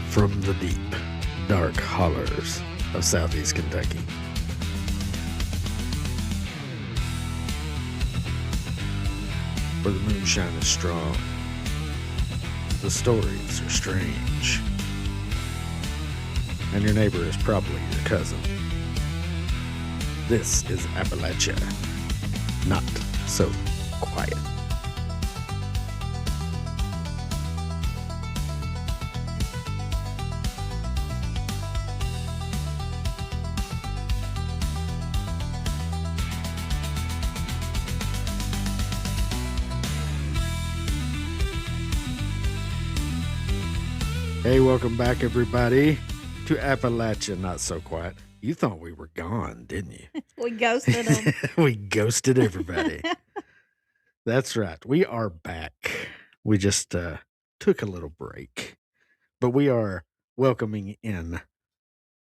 from the deep, dark hollers of southeast Kentucky. Where the moonshine is strong, the stories are strange, and your neighbor is probably your cousin. This is Appalachia, not so quiet. Hey, welcome back, everybody, to Appalachia, Not So Quiet. You thought we were gone, didn't you? We ghosted them. We ghosted everybody. That's right. We are back. We just took a little break, but we are welcoming in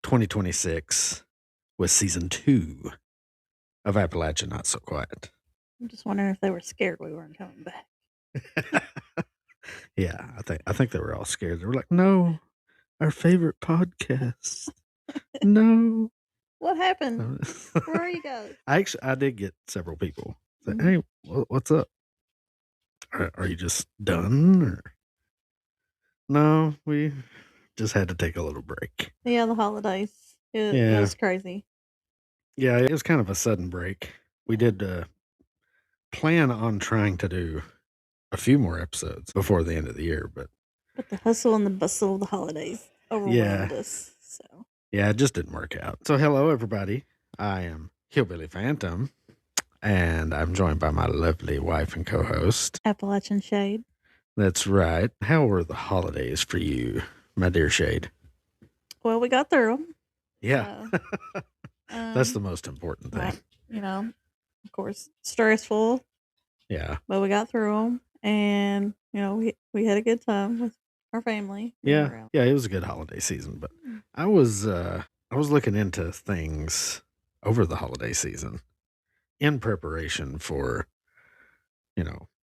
2026 with season 2 of Appalachia, Not So Quiet. I'm just wondering if they were scared we weren't coming back. Yeah, I think they were all scared. They were like, "No, our favorite podcast. No." What happened? Where are you guys? I did get several people say, "Hey, what's up? Are you just done?" Or no, we just had to take a little break. Yeah, the holidays. It was crazy. Yeah, it was kind of a sudden break. We did plan on trying to do a few more episodes before the end of the year, but the hustle and the bustle of the holidays overwhelmed us. So yeah, it just didn't work out. So hello, everybody. I am Hillbilly Phantom, and I'm joined by my lovely wife and co-host, Appalachian Shade. That's right. How were the holidays for you, my dear Shade? Well, we got through them. Yeah. That's the most important thing. Right, of course, stressful. Yeah. But we got through them, and, we had a good time with our family. Yeah. Yeah, it was a good holiday season, but I was looking into things over the holiday season in preparation for,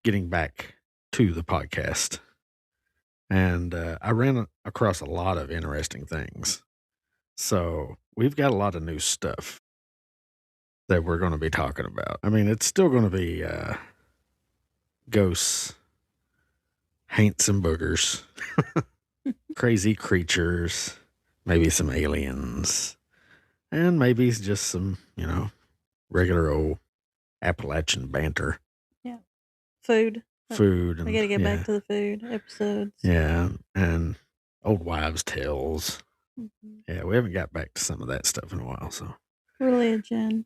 getting back to the podcast. And I ran across a lot of interesting things. So we've got a lot of new stuff that we're going to be talking about. I mean, it's still going to be ghosts, haints and boogers, crazy creatures, maybe some aliens, and maybe just some, regular old Appalachian banter. Yeah. Food. And, we got to get back to the food episodes. Yeah, and old wives' tales. Mm-hmm. Yeah, we haven't got back to some of that stuff in a while, so. Religion.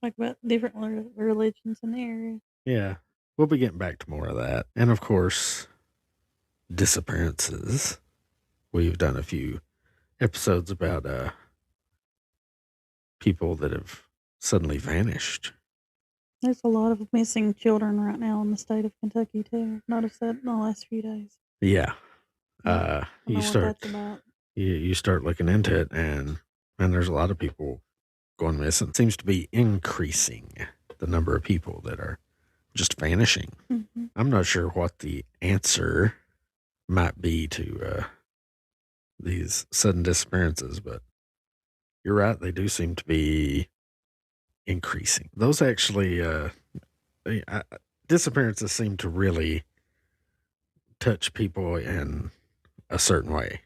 Talk about different religions in the area. Yeah, we'll be getting back to more of that. And, of course, disappearances. We've done a few episodes about people that have suddenly vanished. There's a lot of missing children right now in the state of Kentucky, too. I've noticed that in the last few days. Yeah. You start looking into it, and there's a lot of people going missing. It seems to be increasing the number of people that are just vanishing. Mm-hmm. I'm not sure what the answer might be to these sudden disappearances, but you're right. They do seem to be increasing. Those actually, disappearances seem to really touch people in a certain way.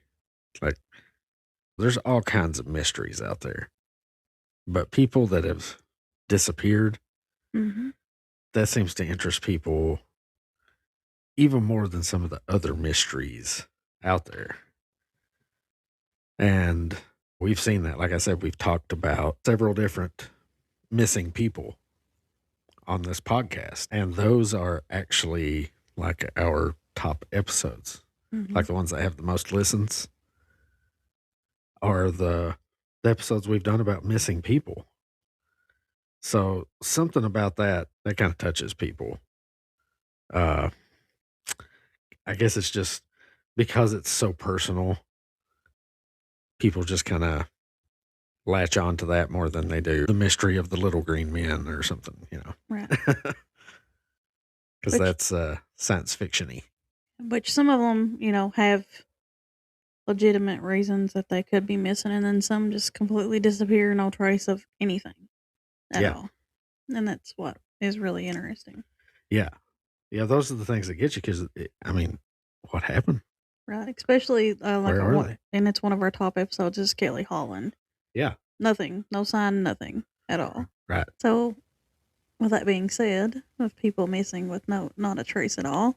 Like, there's all kinds of mysteries out there, but people that have disappeared, mm-hmm. that seems to interest people even more than some of the other mysteries out there. And we've seen that. Like I said, we've talked about several different missing people on this podcast, and those are actually like our top episodes. Mm-hmm. Like the ones that have the most listens are the episodes we've done about missing people. So something about that kind of touches people. I guess it's just because it's so personal, people just kind of latch on to that more than they do the mystery of the little green men or something, Right. Because that's science fiction-y. Which some of them, have legitimate reasons that they could be missing, and then some just completely disappear, no trace of anything at all. And that's what is really interesting. Yeah. Yeah, those are the things that get you because, I mean, what happened? Right. Especially Where are they? and it's one of our top episodes is Kelly Holland. Yeah. Nothing, no sign, nothing at all. Right. So, with that being said, of people missing with not a trace at all,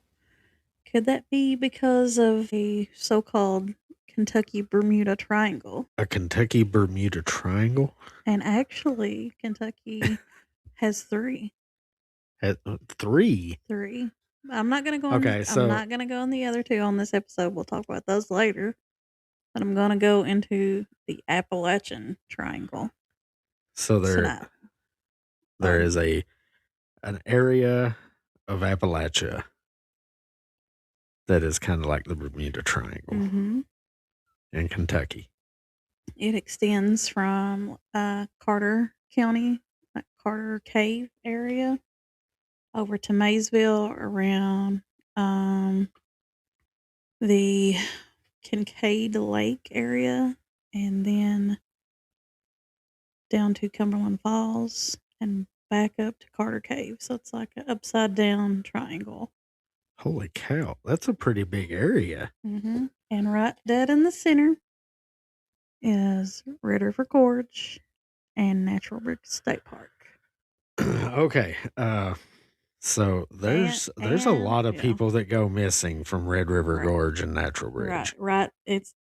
could that be because of a so-called Kentucky Bermuda Triangle? A Kentucky Bermuda Triangle? And actually, Kentucky has three. Three? Three. I'm not gonna go. I'm not gonna go on the other two on this episode. We'll talk about those later. But I'm gonna go into the Appalachian Triangle. So there is an area of Appalachia that is kind of like the Bermuda Triangle in Kentucky. It extends from Carter County, like Carter Cave area, over to Maysville, around the Kincaid Lake area, and then down to Cumberland Falls and back up to Carter Cave. So it's like an upside down triangle. Holy cow, that's a pretty big area. And right dead in the center is Red River Gorge and Natural Brick State Park. Okay. So there's a lot of people that go missing from Red River Gorge and Natural Bridge. Right. It's,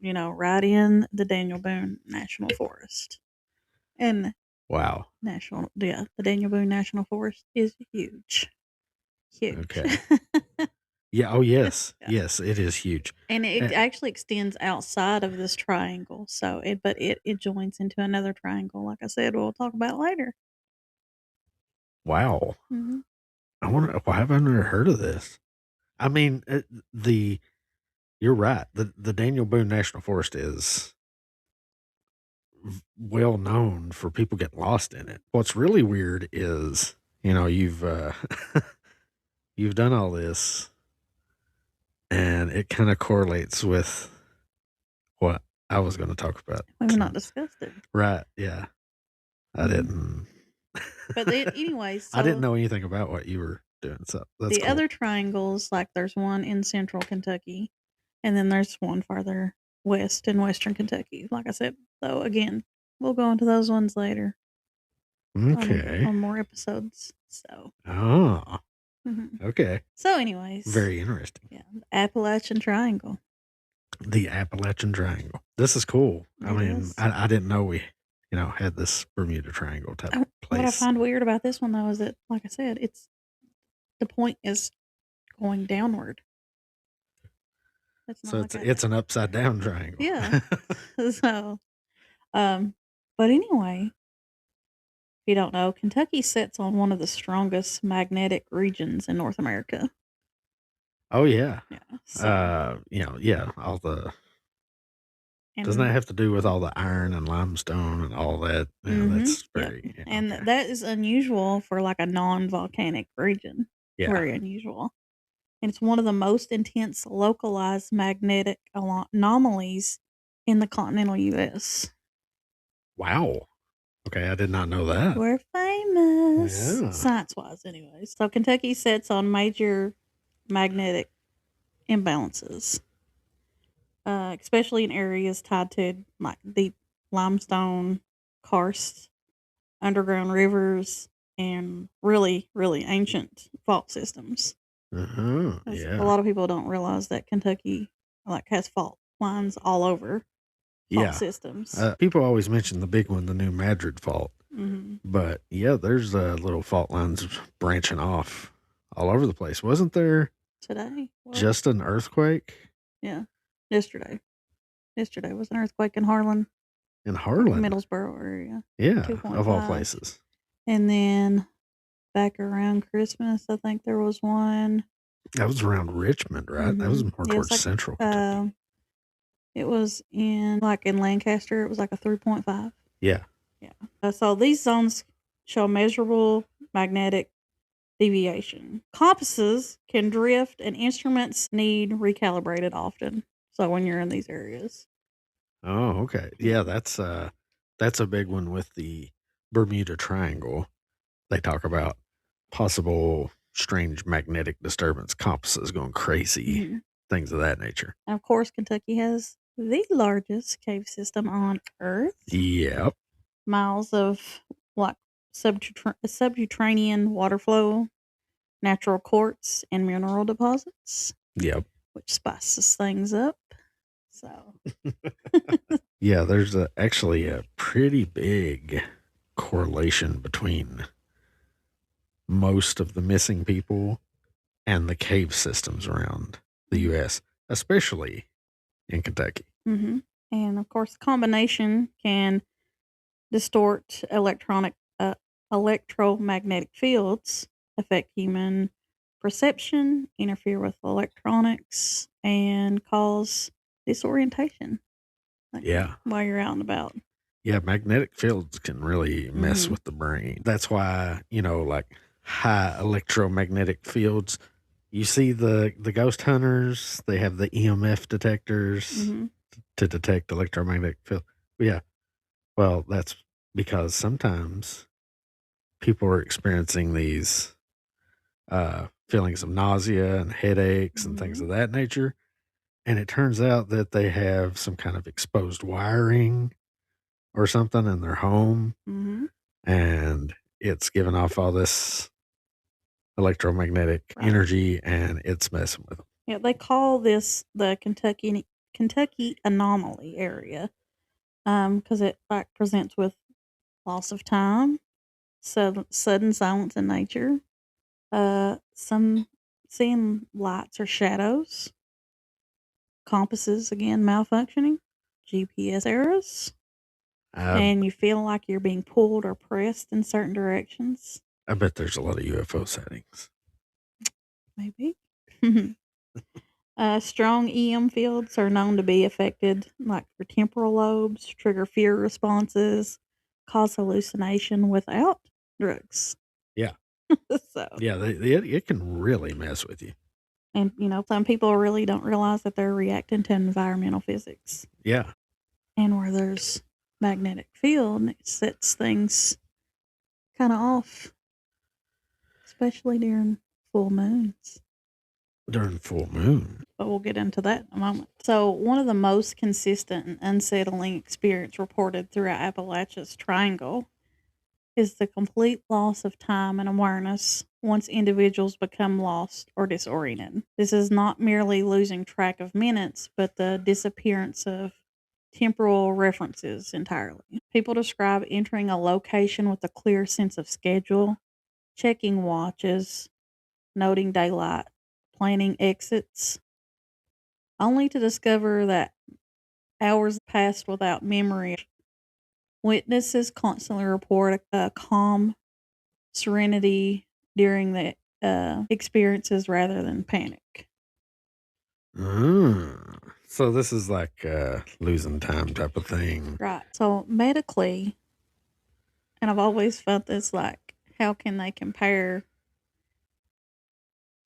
right in the Daniel Boone National Forest. And wow. The Daniel Boone National Forest is huge. Huge. Okay. Yeah. Oh, yes. Yeah. Yes, it is huge. And it actually extends outside of this triangle. So it joins into another triangle. Like I said, we'll talk about later. Wow. I wonder why have I never heard of this? I mean, you're right. The Daniel Boone National Forest is well known for people getting lost in it. What's really weird is, you've you've done all this, and it kind of correlates with what I was going to talk about. We've not discussed it, right? Yeah, I didn't. But anyways, I didn't know anything about what you were doing. So that's the cool. other triangles, like there's one in central Kentucky, and then there's one farther west in western Kentucky. Like I said, though, again, we'll go into those ones later. Okay. On more episodes. So. Oh. Okay. So, anyways. Very interesting. Yeah, the Appalachian Triangle. The Appalachian Triangle. This is cool. I didn't know we, had this Bermuda Triangle type place. What I find weird about this one, though, is that, like I said, the point is going downward. So it's an upside down triangle. Yeah. So, but anyway, if you don't know, Kentucky sits on one of the strongest magnetic regions in North America. Oh yeah. Yeah. So. All the. Doesn't that have to do with all the iron and limestone and all that? That's very. Yeah. And that is unusual for like a non-volcanic region. Yeah. Very unusual. And it's one of the most intense localized magnetic anomalies in the continental U.S. Wow. Okay, I did not know that. We're famous. Yeah. Science-wise, anyways. So Kentucky sits on major magnetic imbalances, especially in areas tied to like deep limestone, karst, underground rivers, and really, really ancient fault systems. Yeah. A lot of people don't realize that Kentucky has fault lines all over fault systems. People always mention the big one, the New Madrid Fault. But yeah, there's little fault lines branching off all over the place. Wasn't there today just an earthquake? Yeah, yesterday. Yesterday was an earthquake in Harlan. In Harlan? Middlesboro area. Yeah, of all places. And then back around Christmas, I think there was one. That was around Richmond, right? That was more towards central Kentucky. It was in Lancaster. It was like a 3.5. Yeah. Yeah. So these zones show measurable magnetic deviation. Compasses can drift and instruments need recalibrated often. So when you're in these areas. Oh, okay. Yeah, that's a big one with the Bermuda Triangle. They talk about possible strange magnetic disturbance, compasses going crazy, Mhm. things of that nature. And of course, Kentucky has the largest cave system on Earth. Yep. Miles of like subterranean water flow, natural quartz, and mineral deposits, Yep. which spices things up. So, Yeah, there's actually a pretty big correlation between most of the missing people and the cave systems around the U.S., especially in Kentucky. mm-hmm. And of course, the combination can distort electromagnetic fields, affect human perception, interfere with electronics, and cause disorientation. Like Yeah. while you're out and about. Yeah, magnetic fields can really mess Mhm. with the brain. That's why, like high electromagnetic fields, you see the ghost hunters, they have the EMF detectors Mhm. to detect electromagnetic field. Yeah. Well, that's because sometimes people are experiencing these feelings of nausea and headaches and things Mhm. of that nature. And it turns out that they have some kind of exposed wiring or something in their home, Mhm. and it's giving off all this electromagnetic Right. energy, and it's messing with them. Yeah, they call this the Kentucky anomaly area, because it like presents with loss of time, sudden silence in nature, some seeing lights or shadows, compasses again malfunctioning, GPS errors, I, and you feel like you're being pulled or pressed in certain directions. I bet there's a lot of UFO sightings. Maybe. Strong EM fields are known to be affected, like your temporal lobes, trigger fear responses, cause hallucination without drugs. Yeah. So, Yeah, it can really mess with you. and some people really don't realize that they're reacting to environmental physics. Yeah. And where there's magnetic field, it sets things kind of off, especially during full moons. During full moon. But we'll get into that in a moment. So, one of the most consistent and unsettling experience reported throughout Appalachia's Triangle is the complete loss of time and awareness once individuals become lost or disoriented. This is not merely losing track of minutes, but the disappearance of temporal references entirely. People describe entering a location with a clear sense of schedule, checking watches, noting daylight, planning exits, only to discover that hours passed without memory. Witnesses constantly report a calm serenity during the experiences rather than panic. So this is like losing time type of thing. Right. So medically, and I've always felt this like, how can they compare?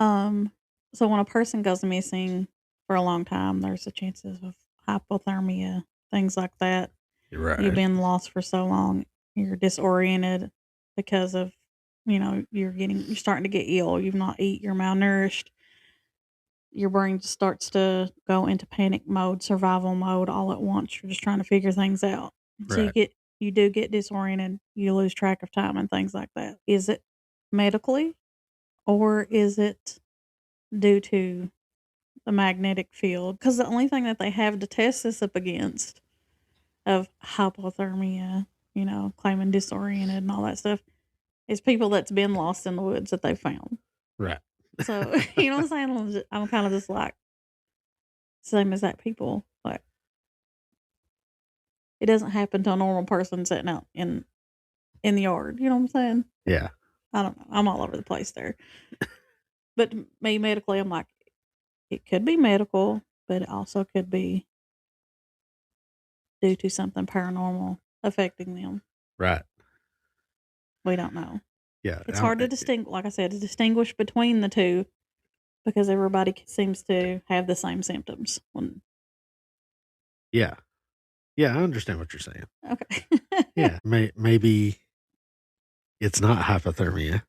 Um, so when a person goes missing for a long time, there's a chances of hypothermia, things like that. You're You've right. been lost for so long, you're disoriented because of, you're starting to get ill. You've not eat, you're malnourished. Your brain just starts to go into panic mode, survival mode all at once. You're just trying to figure things out. So Right. you do get disoriented, you lose track of time and things like that. Is it medically or is it due to the magnetic field? Because the only thing that they have to test this up against of hypothermia, claiming disoriented and all that stuff is people that's been lost in the woods that they found. Right. So, you know what I'm saying? I'm kind of just like, same as that people. Like, it doesn't happen to a normal person sitting out in the yard. You know what I'm saying? Yeah. I don't know. I'm all over the place there. But to me, medically, I'm like, it could be medical, but it also could be due to something paranormal affecting them. Right. We don't know. Yeah. It's hard to distinguish, like I said, to distinguish between the two because everybody seems to have the same symptoms when Yeah. Yeah, I understand what you're saying. Okay. Yeah, maybe it's not hypothermia.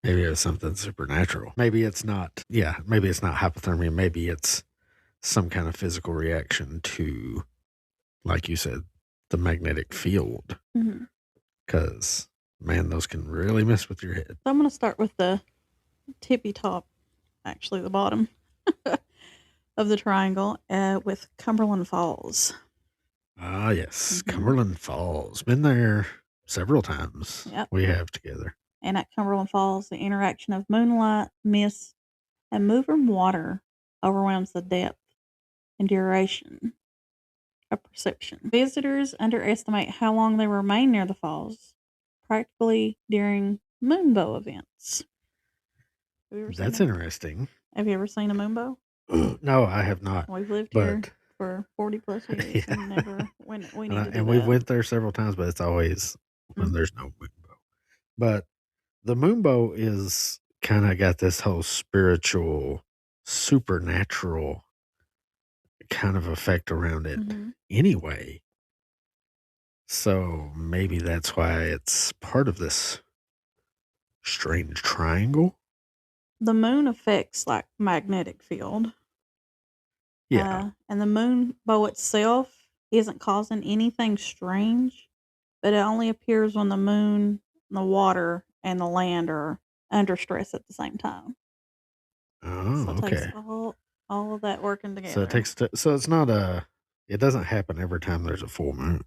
Maybe it's something supernatural. Maybe it's not. Yeah, maybe it's not hypothermia. Maybe it's some kind of physical reaction to, like you said, the magnetic field. Mhm. Because, man, those can really mess with your head. So I'm going to start with the tippy top, actually the bottom of the triangle, with Cumberland Falls. Ah, yes. Mhm. Cumberland Falls. Been there several times. Yep. We have together. And at Cumberland Falls, the interaction of moonlight, mist, and moving water overwhelms the depth and duration of perception. Visitors underestimate how long they remain near the falls, practically during moonbow events. Have you ever That's seen interesting. Have you ever seen a moonbow? No, I have not. We've lived here But for 40 plus years yeah. and never when we need to do And we that. went there several times, but it's always when Mhm. there's no moonbow. But the moonbow is kind of got this whole spiritual, supernatural kind of effect around it Mhm. anyway. So maybe that's why it's part of this strange triangle. The moon affects like magnetic field. Yeah. And the moonbow itself isn't causing anything strange, but it only appears when the moon, the water, and the land are under stress at the same time. So Oh, it takes okay. all of that working So it together. takes so it's not it doesn't happen every time there's a full moon.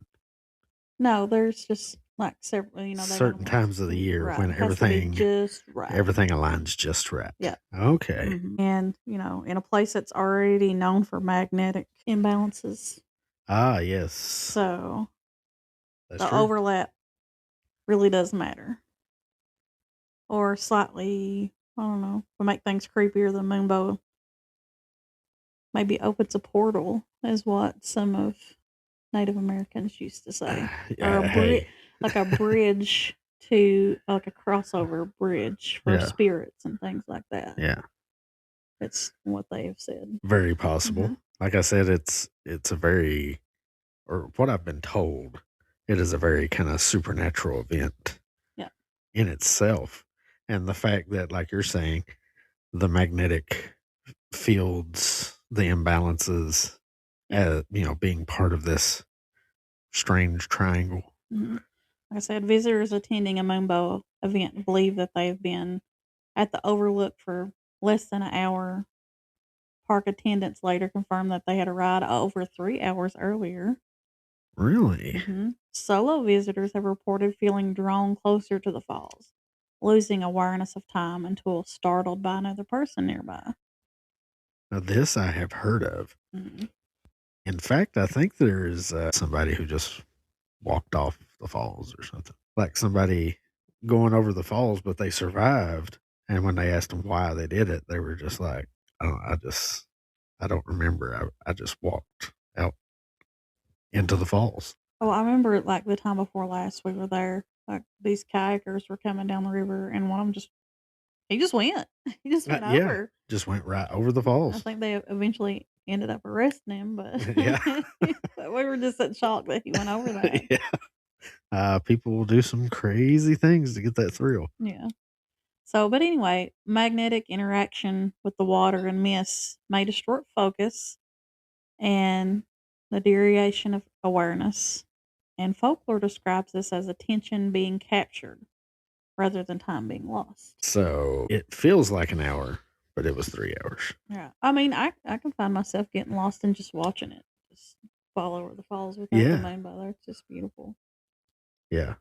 No, there's just like several, they got Certain them times of the year right. when It has to be everything just right. aligns just right. Yeah. Okay. And, in a place that's already known for magnetic imbalances. Ah, yes. So That's the true. overlap really does matter. Or slightly, I don't know, to make things creepier, the moonbow maybe opens a portal, is what some of Native Americans used to say. Or Hey. like a bridge to, like a crossover bridge for Yeah. spirits and things like that. Yeah. That's what they have said. Very possible. Mhm. Like I said, it's a very, or what I've been told, it is a very kind of supernatural event Yeah. in itself. And the fact that, like you're saying, the magnetic fields, the imbalances, being part of this strange triangle. Mhm. Like I said, visitors attending a moonbow event believe that they've been at the overlook for less than an hour. Park attendants later confirmed that they had arrived over 3 hours earlier. Really? Solo visitors have reported feeling drawn closer to the falls, losing awareness of time until startled by another person nearby. Now, this I have heard of. Mhm. In fact, I think there's somebody who just walked off the falls or something. Like somebody going over the falls, but they survived. And when they asked them why they did it, they were just like, I don't remember. I just walked out into the falls. Oh, I remember like the time before last we were there. Like these kayakers were coming down the river, and one of them he just went. He just went Yeah, over. just went right over the I falls. think they eventually ended up arresting him, but Yeah. but we were just in shock that he went over that. Yeah. People will do some crazy things to get that thrill. Yeah. So, but anyway, magnetic interaction with the water and mist may distort focus and the duration of awareness. And folklore describes this as attention being captured rather than time being lost. So it feels like an hour, but it was 3 hours. Yeah. I mean, I can find myself getting lost and just watching it. Just fall over the falls without the Yeah. moonbow there. It's just beautiful. Yeah.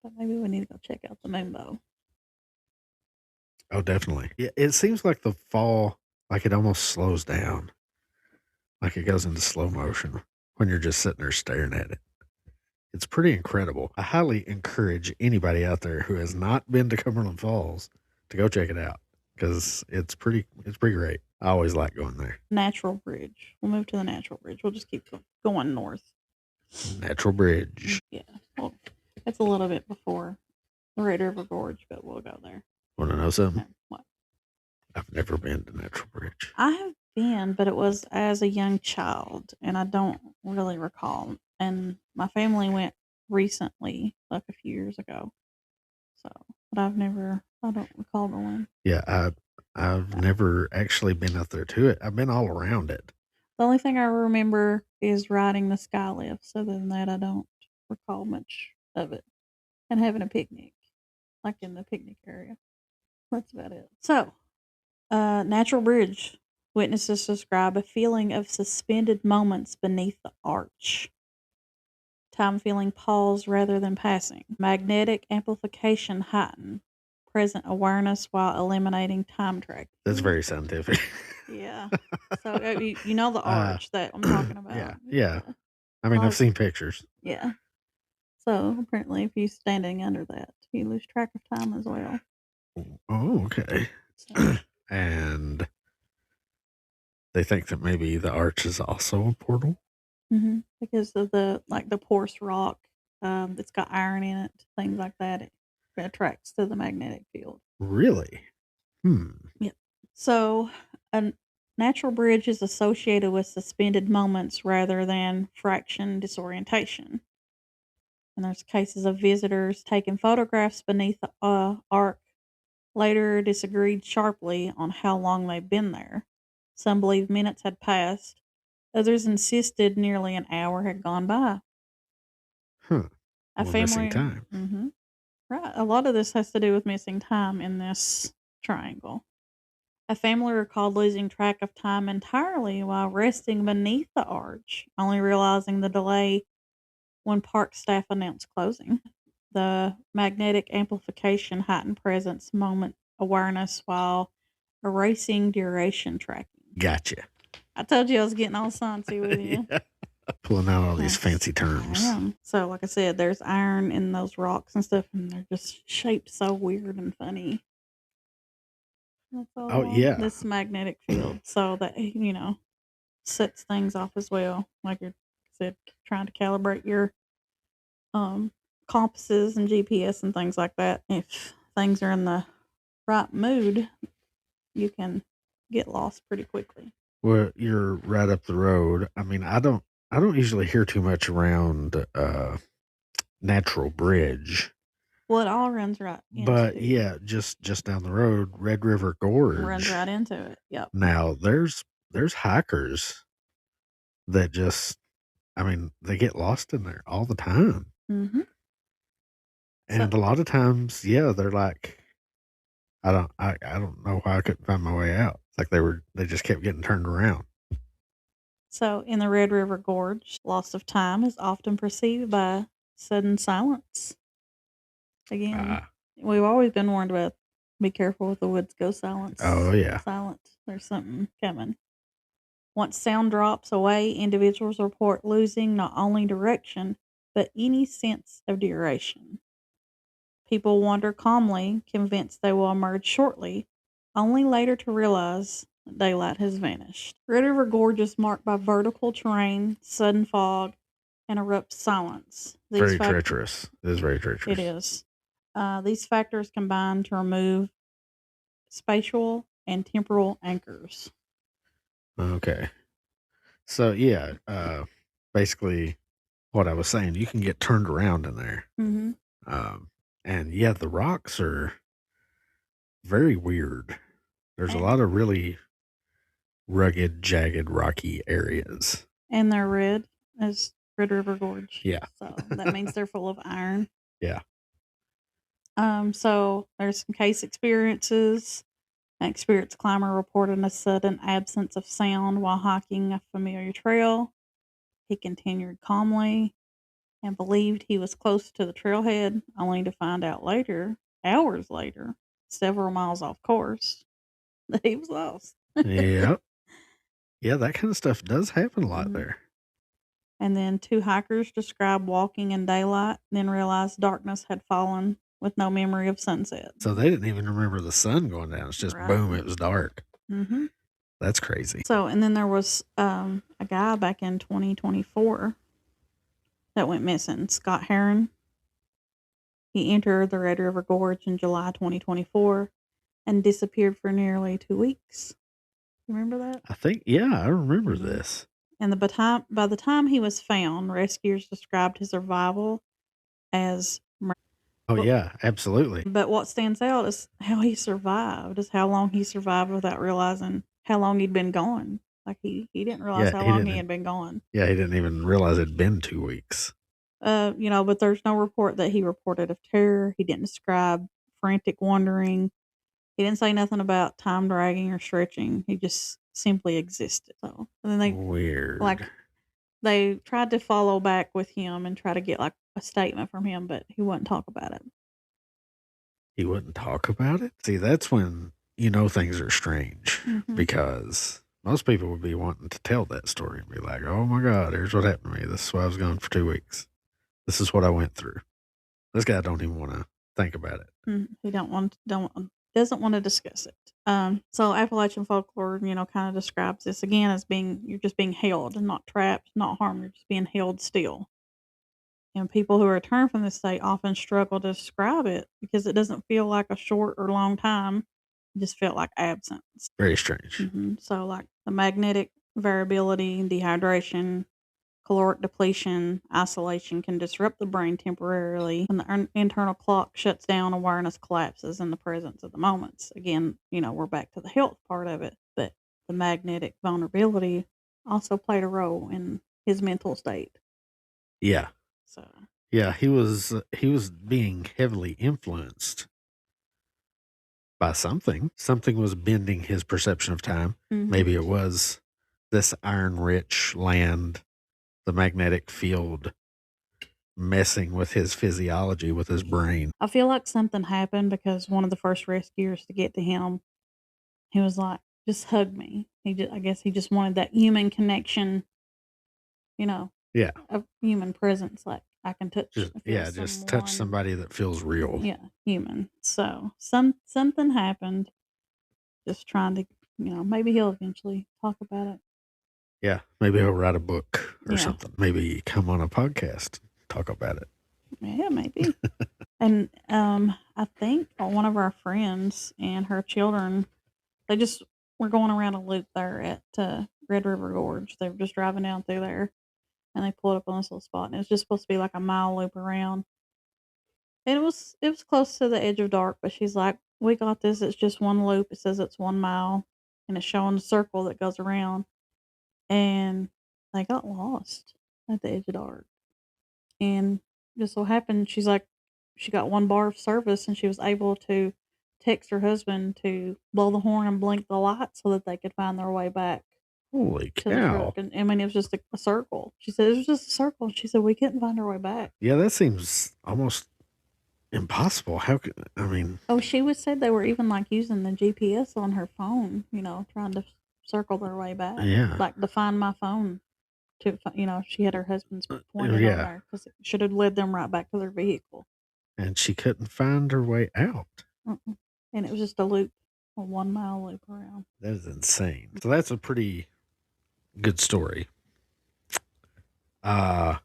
But maybe we need to go check out the moonbow. Oh, definitely. It seems like the fall, like it almost slows down, like it goes into slow motion when you're just sitting there staring at it. It's pretty incredible. I highly encourage anybody out there who has not been to Cumberland Falls to go check it out because it's pretty great. I always like going there. Natural Bridge. We'll move to the Natural Bridge. We'll just keep going north. Natural Bridge. Yeah. Well, it's a little bit before the Red River Gorge, but we'll go there. Want to know something? No, what? I've never been to Natural Bridge. I have then, but it was as a young child, and I don't really recall. And my family went recently, like a few years ago. So, but I don't recall going. Yeah, I've never actually been up there to it. I've been all around it. The only thing I remember is riding the sky lifts. Other than that, I don't recall much of it. And having a picnic, like in the picnic area. That's about it. So, Natural Bridge. Witnesses describe a feeling of suspended moments beneath the arch. Time feeling pause rather than passing. Magnetic amplification heighten. Present awareness while eliminating time track. That's very scientific. Yeah. So you know the arch that I'm talking about. Yeah. I mean, I've seen pictures. Yeah. So apparently, if you're standing under that, you lose track of time as well. Oh, okay. So. And they think that maybe the arch is also a portal. Mm-hmm. Because of the porous rock, that's got iron in it, things like that. It attracts to the magnetic field. Really? Yep. So a natural bridge is associated with suspended moments rather than fraction disorientation. And there's cases of visitors taking photographs beneath the arc later disagreed sharply on how long they'd been there. Some believed minutes had passed. Others insisted nearly an hour had gone by. Missing time. Mm-hmm, right. A lot of this has to do with missing time in this triangle. A family recalled losing track of time entirely while resting beneath the arch, only realizing the delay when park staff announced closing. The magnetic amplification heightened presence moment awareness while erasing duration tracking. Gotcha. I told you I was getting all sciencey with you. Yeah. Pulling out all these fancy terms. So, like I said, there's iron in those rocks and stuff, and they're just shaped so weird and funny. That's all this magnetic field. So that, sets things off as well. Like you said, trying to calibrate your compasses and GPS and things like that. If things are in the right mood, you can get lost pretty quickly. Well, you're right up the road. I mean, I don't usually hear too much around Natural Bridge. Well, it all runs right into But yeah, just down the road, Red River Gorge runs right into it. Yep. Now there's hikers that just, I mean, they get lost in there all the time. Mm-hmm. And a lot of times, yeah, they're like, I don't know why I couldn't find my way out. It's like they just kept getting turned around. So in the Red River Gorge, loss of time is often perceived by sudden silence. Again, we've always been warned about be careful with the woods go silence. Oh yeah. Silent. There's something coming. Once sound drops away, individuals report losing not only direction, but any sense of duration. People wander calmly, convinced they will emerge shortly, only later to realize daylight has vanished. Red River Gorge is marked by vertical terrain, sudden fog, and abrupt silence. Very treacherous. It is very treacherous. It is. These factors combine to remove spatial and temporal anchors. Okay. So, yeah, basically what I was saying, you can get turned around in there. Mm-hmm. And yeah, the rocks are very weird. There's a lot of really rugged, jagged, rocky areas. And they're red, as Red River Gorge. Yeah. So that means they're full of iron. Yeah. So there's some case experiences. An experienced climber reported a sudden absence of sound while hiking a familiar trail. He continued calmly and believed he was close to the trailhead, only to find out later, hours later, several miles off course, that he was lost. Yep. Yeah, that kind of stuff does happen a lot there. And then 2 hikers described walking in daylight, then realized darkness had fallen with no memory of sunset. So they didn't even remember the sun going down. It's just boom, it was dark. Mm-hmm. That's crazy. So, and then there was a guy back in 2024 that went missing, Scott Heron. He entered the Red River Gorge in July 2024 and disappeared for nearly 2 weeks. You remember that? I think, yeah, I remember Mhm. this. And by the time he was found, rescuers described his survival as Oh, miraculous. yeah, absolutely. But what stands out is how he survived, is how long he survived without realizing how long he'd been gone. Like, he didn't realize Yeah, how long he had been gone. he didn't even realize it'd been 2 weeks. But there's no report that he reported of terror. He didn't describe frantic wandering. He didn't say nothing about time dragging or stretching. He just simply existed. So, and then Weird. they tried to follow back with him and try to get like a statement from him, but he wouldn't talk about it. He wouldn't talk about it? See, that's when you know things are strange Mhm. because most people would be wanting to tell that story and be like, oh my God, here's what happened to me. This is why I was gone for 2 weeks. This is what I went through. This guy don't even want to think about it. He doesn't want to discuss it. So Appalachian folklore, kind of describes this again as you're just being held and not trapped, not harmed. You're just being held still. And people who return from this state often struggle to describe it because it doesn't feel like a short or long time. It just felt like absence. Very strange. So, like the magnetic variability, dehydration, caloric depletion, isolation can disrupt the brain temporarily. When the internal clock shuts down, awareness collapses in the presence of the moments. Again, we're back to the health part of it, but the magnetic vulnerability also played a role in his mental state. Yeah. So, Yeah, he was being heavily influenced by something. Something was bending his perception of time. Maybe it was this iron-rich land, the magnetic field messing with his physiology, with his brain. I feel like something happened because one of the first rescuers to get to him, he was like, "Just hug me." I guess he just wanted that human connection, Yeah. of human presence. Like I can touch, feel Just touch someone, somebody that feels real. yeah, human. So something happened. Just trying to, maybe he'll eventually talk about it. Yeah, maybe he'll write a book or Yeah. something. Maybe come on a podcast, talk about it. Yeah, maybe. And I think one of our friends and her children, they just were going around a loop there at Red River Gorge. They were just driving down through there, and they pulled up on this little spot, and it was just supposed to be like a mile loop around. And it was close to the edge of dark, but she's like, "We got this. It's just one loop. It says it's 1 mile, and it's showing a circle that goes around." And they got lost at the edge of dark. And just so happened, she's like, she got one bar of service, and she was able to text her husband to blow the horn and blink the light so that they could find their way back Holy to the cow. truck. And I mean, it was just a circle. She said it was just a circle. She said we couldn't find our way back. Yeah, that seems almost impossible. How could, I mean, Oh, she was said they were even like using the GPS on her phone, trying to circle their way back. yeah. Like to find my phone. She had her husband's pointed on there because it should have led them right back to their vehicle. And she couldn't find her way out. And it was just a 1 mile loop around. That is insane. So that's a pretty good story. But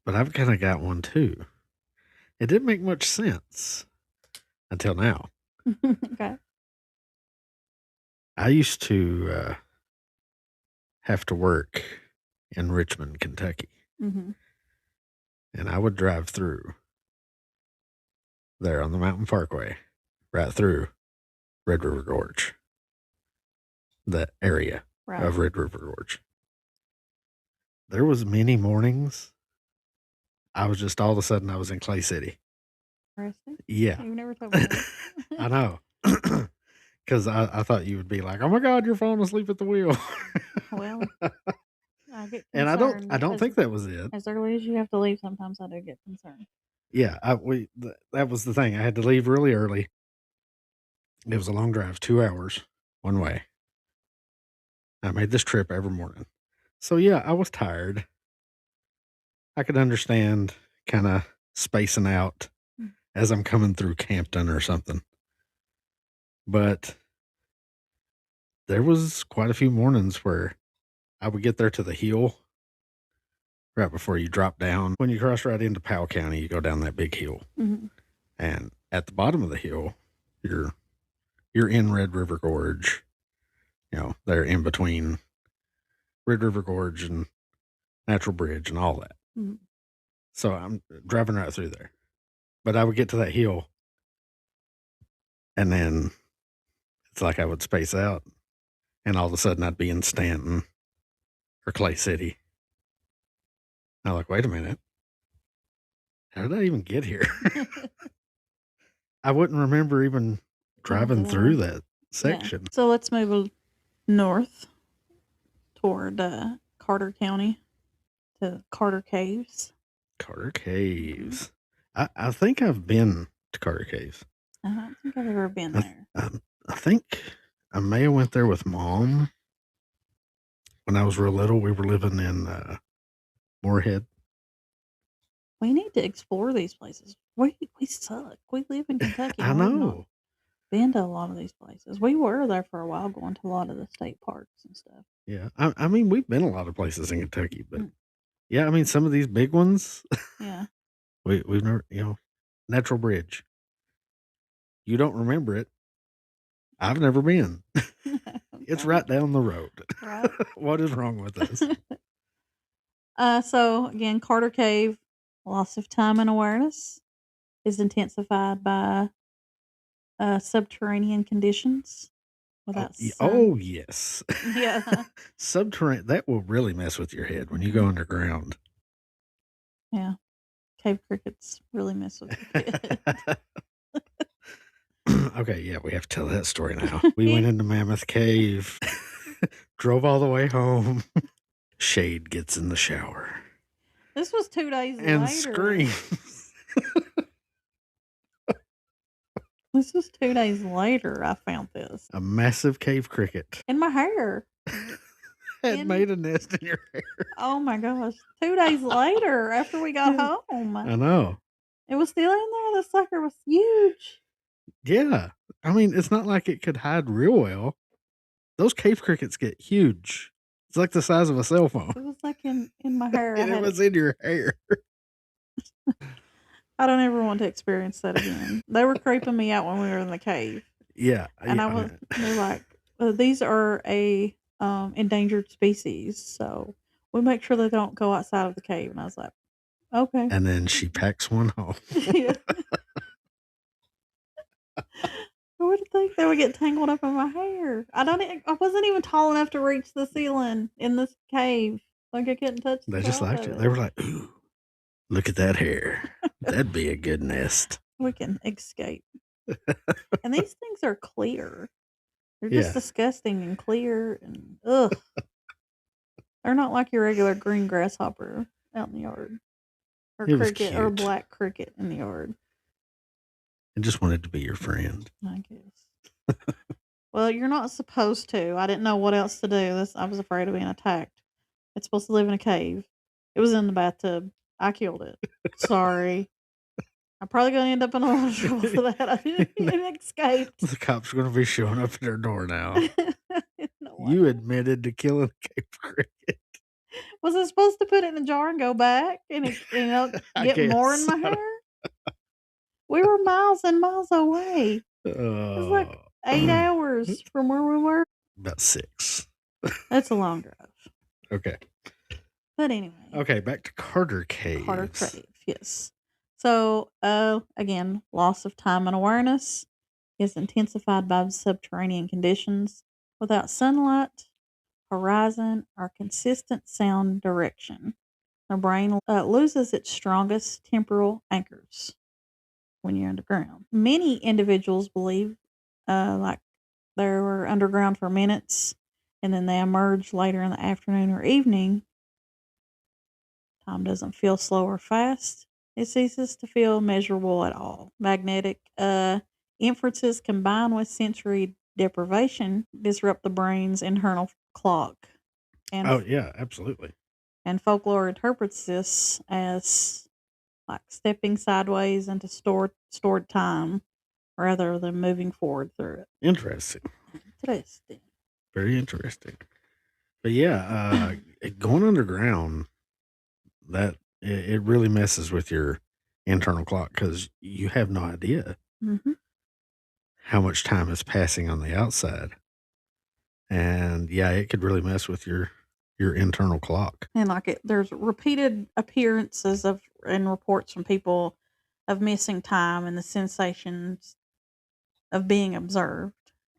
I've kind of got one too. It didn't make much sense until now. Okay. I used to have to work in Richmond, Kentucky. Mm-hmm. And I would drive through there on the Mountain Parkway, right through Red River Gorge, the area of Red River Gorge. There was many mornings I was just all of a sudden I was in Clay City. Interesting. Yeah. You've never told me that. I know. Because I thought you would be like, oh my God, you're falling asleep at the wheel. Well, I get concerned. And I don't think that was it. As early as you have to leave, sometimes I do get concerned. Yeah, that was the thing. I had to leave really early. It was a long drive, 2 hours one way. I made this trip every morning. So yeah, I was tired. I could understand kind of spacing out as I'm coming through Campton or something. But there was quite a few mornings where I would get there to the hill right before you drop down. When you cross right into Powell County, you go down that big hill. Mm-hmm. And at the bottom of the hill, you're in Red River Gorge. they're in between Red River Gorge and Natural Bridge and all that. Mm. So I'm driving right through there. But I would get to that hill, and then it's like I would space out, and all of a sudden I'd be in Stanton or Clay City. I'm like, wait a minute. How did I even get here? I wouldn't remember even driving through that section. Yeah. So let's move north toward Carter County to Carter Caves. Carter Caves. I think I've been to Carter Caves. I don't think I've ever been there. I think I may have went there with Mom. When I was real little, we were living in Moorhead. We need to explore these places. We suck. We live in Kentucky. I and we've not know. been to a lot of these places. We were there for a while, going to a lot of the state parks and stuff. Yeah. I mean, we've been a lot of places in Kentucky, but yeah, I mean, some of these big ones, Yeah. we've never, Natural Bridge. You don't remember it. I've never been. It's right down the road. Right. What is wrong with us? So again, Carter Cave, loss of time and awareness is intensified by subterranean conditions without sun. Oh, yes. Yeah. Subterranean, that will really mess with your head when you go underground. Yeah. Cave crickets really mess with your head. Okay, yeah, we have to tell that story now. We went into Mammoth Cave, drove all the way home. Shade gets in the shower. This was 2 days and later. Screams. This was 2 days later I found this. A massive cave cricket. In my hair. Had made a nest in your hair. Oh my gosh. 2 days later after we got home. I know. It was still in there. The sucker was huge. Yeah. I mean, it's not like it could hide real well. Those cave crickets get huge. It's like the size of a cell phone. It was like in my hair. And it was in your hair. I don't ever want to experience that again. They were creeping me out when we were in the cave. Yeah. And they're like, these are a endangered species, so we make sure they don't go outside of the cave. And I was like, okay. And then she packs one home. Yeah. I would think they would get tangled up in my hair. I wasn't even tall enough to reach the ceiling in this cave. Like I couldn't touch the They just liked it. They were like, ooh, look at that hair. That'd be a good nest. We can escape. And these things are clear. They're just disgusting and clear and ugh. They're not like your regular green grasshopper out in the yard. Or cricket or black cricket in the yard. I just wanted to be your friend. I guess. Well, you're not supposed to. I didn't know what else to do. I was afraid of being attacked. It's supposed to live in a cave. It was in the bathtub. I killed it. Sorry. I'm probably going to end up in a lot of trouble for that. I didn't escape. The cops are going to be showing up at their door now. You admitted to killing a cave cricket. Was I supposed to put it in a jar and go back and get more in my hair? We were miles and miles away. It was like 8 hours from where we were. About 6. That's a long drive. Okay. But anyway. Okay, back to Carter Cave. Carter Cave, yes. So, again, loss of time and awareness is intensified by subterranean conditions without sunlight, horizon, or consistent sound direction. The brain loses its strongest temporal anchors when you're underground. Many individuals believe like they were underground for minutes and then they emerge later in the afternoon or evening. Time doesn't feel slow or fast. It ceases to feel measurable at all. Magnetic inferences combined with sensory deprivation disrupt the brain's internal clock. And yeah, absolutely. And folklore interprets this as like stepping sideways into stored time rather than moving forward through it. Interesting. Very interesting. But yeah, going underground, that it really messes with your internal clock because you have no idea how much time is passing on the outside. And yeah, it could really mess with your internal clock. And there's repeated appearances of and reports from people of missing time and the sensations of being observed.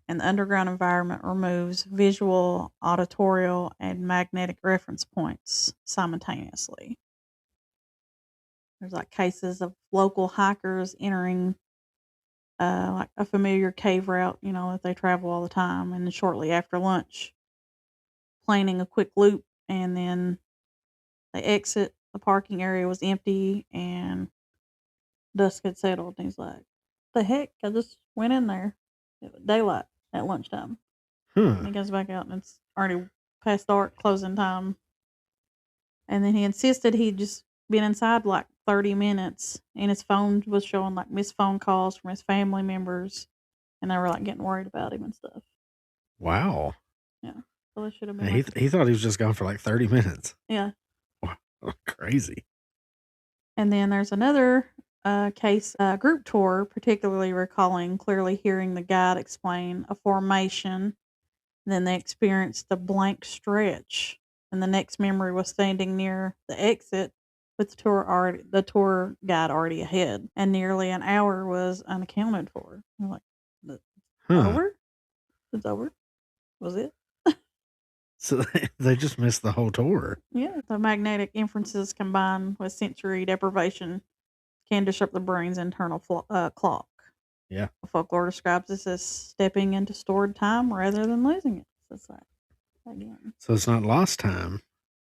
And the underground environment removes visual, auditorial, and magnetic reference points simultaneously. There's like cases of local hikers entering like a familiar cave route, that they travel all the time, and then shortly after lunch, planning a quick loop, and then they exit. The parking area was empty, and dusk had settled. And he's like, "The heck! I just went in there. It was daylight at lunchtime." And Huh. he goes back out, and it's already past dark, closing time. And then he insisted he'd just been inside like 30 minutes, and his phone was showing like missed phone calls from his family members, and they were like getting worried about him and stuff. Wow. Yeah. So they should have been And looking. he thought he was just gone for like 30 minutes. Yeah. Wow. Crazy. And then there's another case, group tour, particularly recalling clearly hearing the guide explain a formation. Then they experienced a blank stretch, and the next memory was standing near the exit with the tour guide already ahead, and nearly an hour was unaccounted for. I'm like, "It's Huh. over? It's over? Was it?" So they just missed the whole tour. Yeah, the magnetic inferences combined with sensory deprivation can disrupt the brain's internal clock. Yeah. Folklore describes this as stepping into stored time rather than losing it. So it's like, again, So it's not lost time.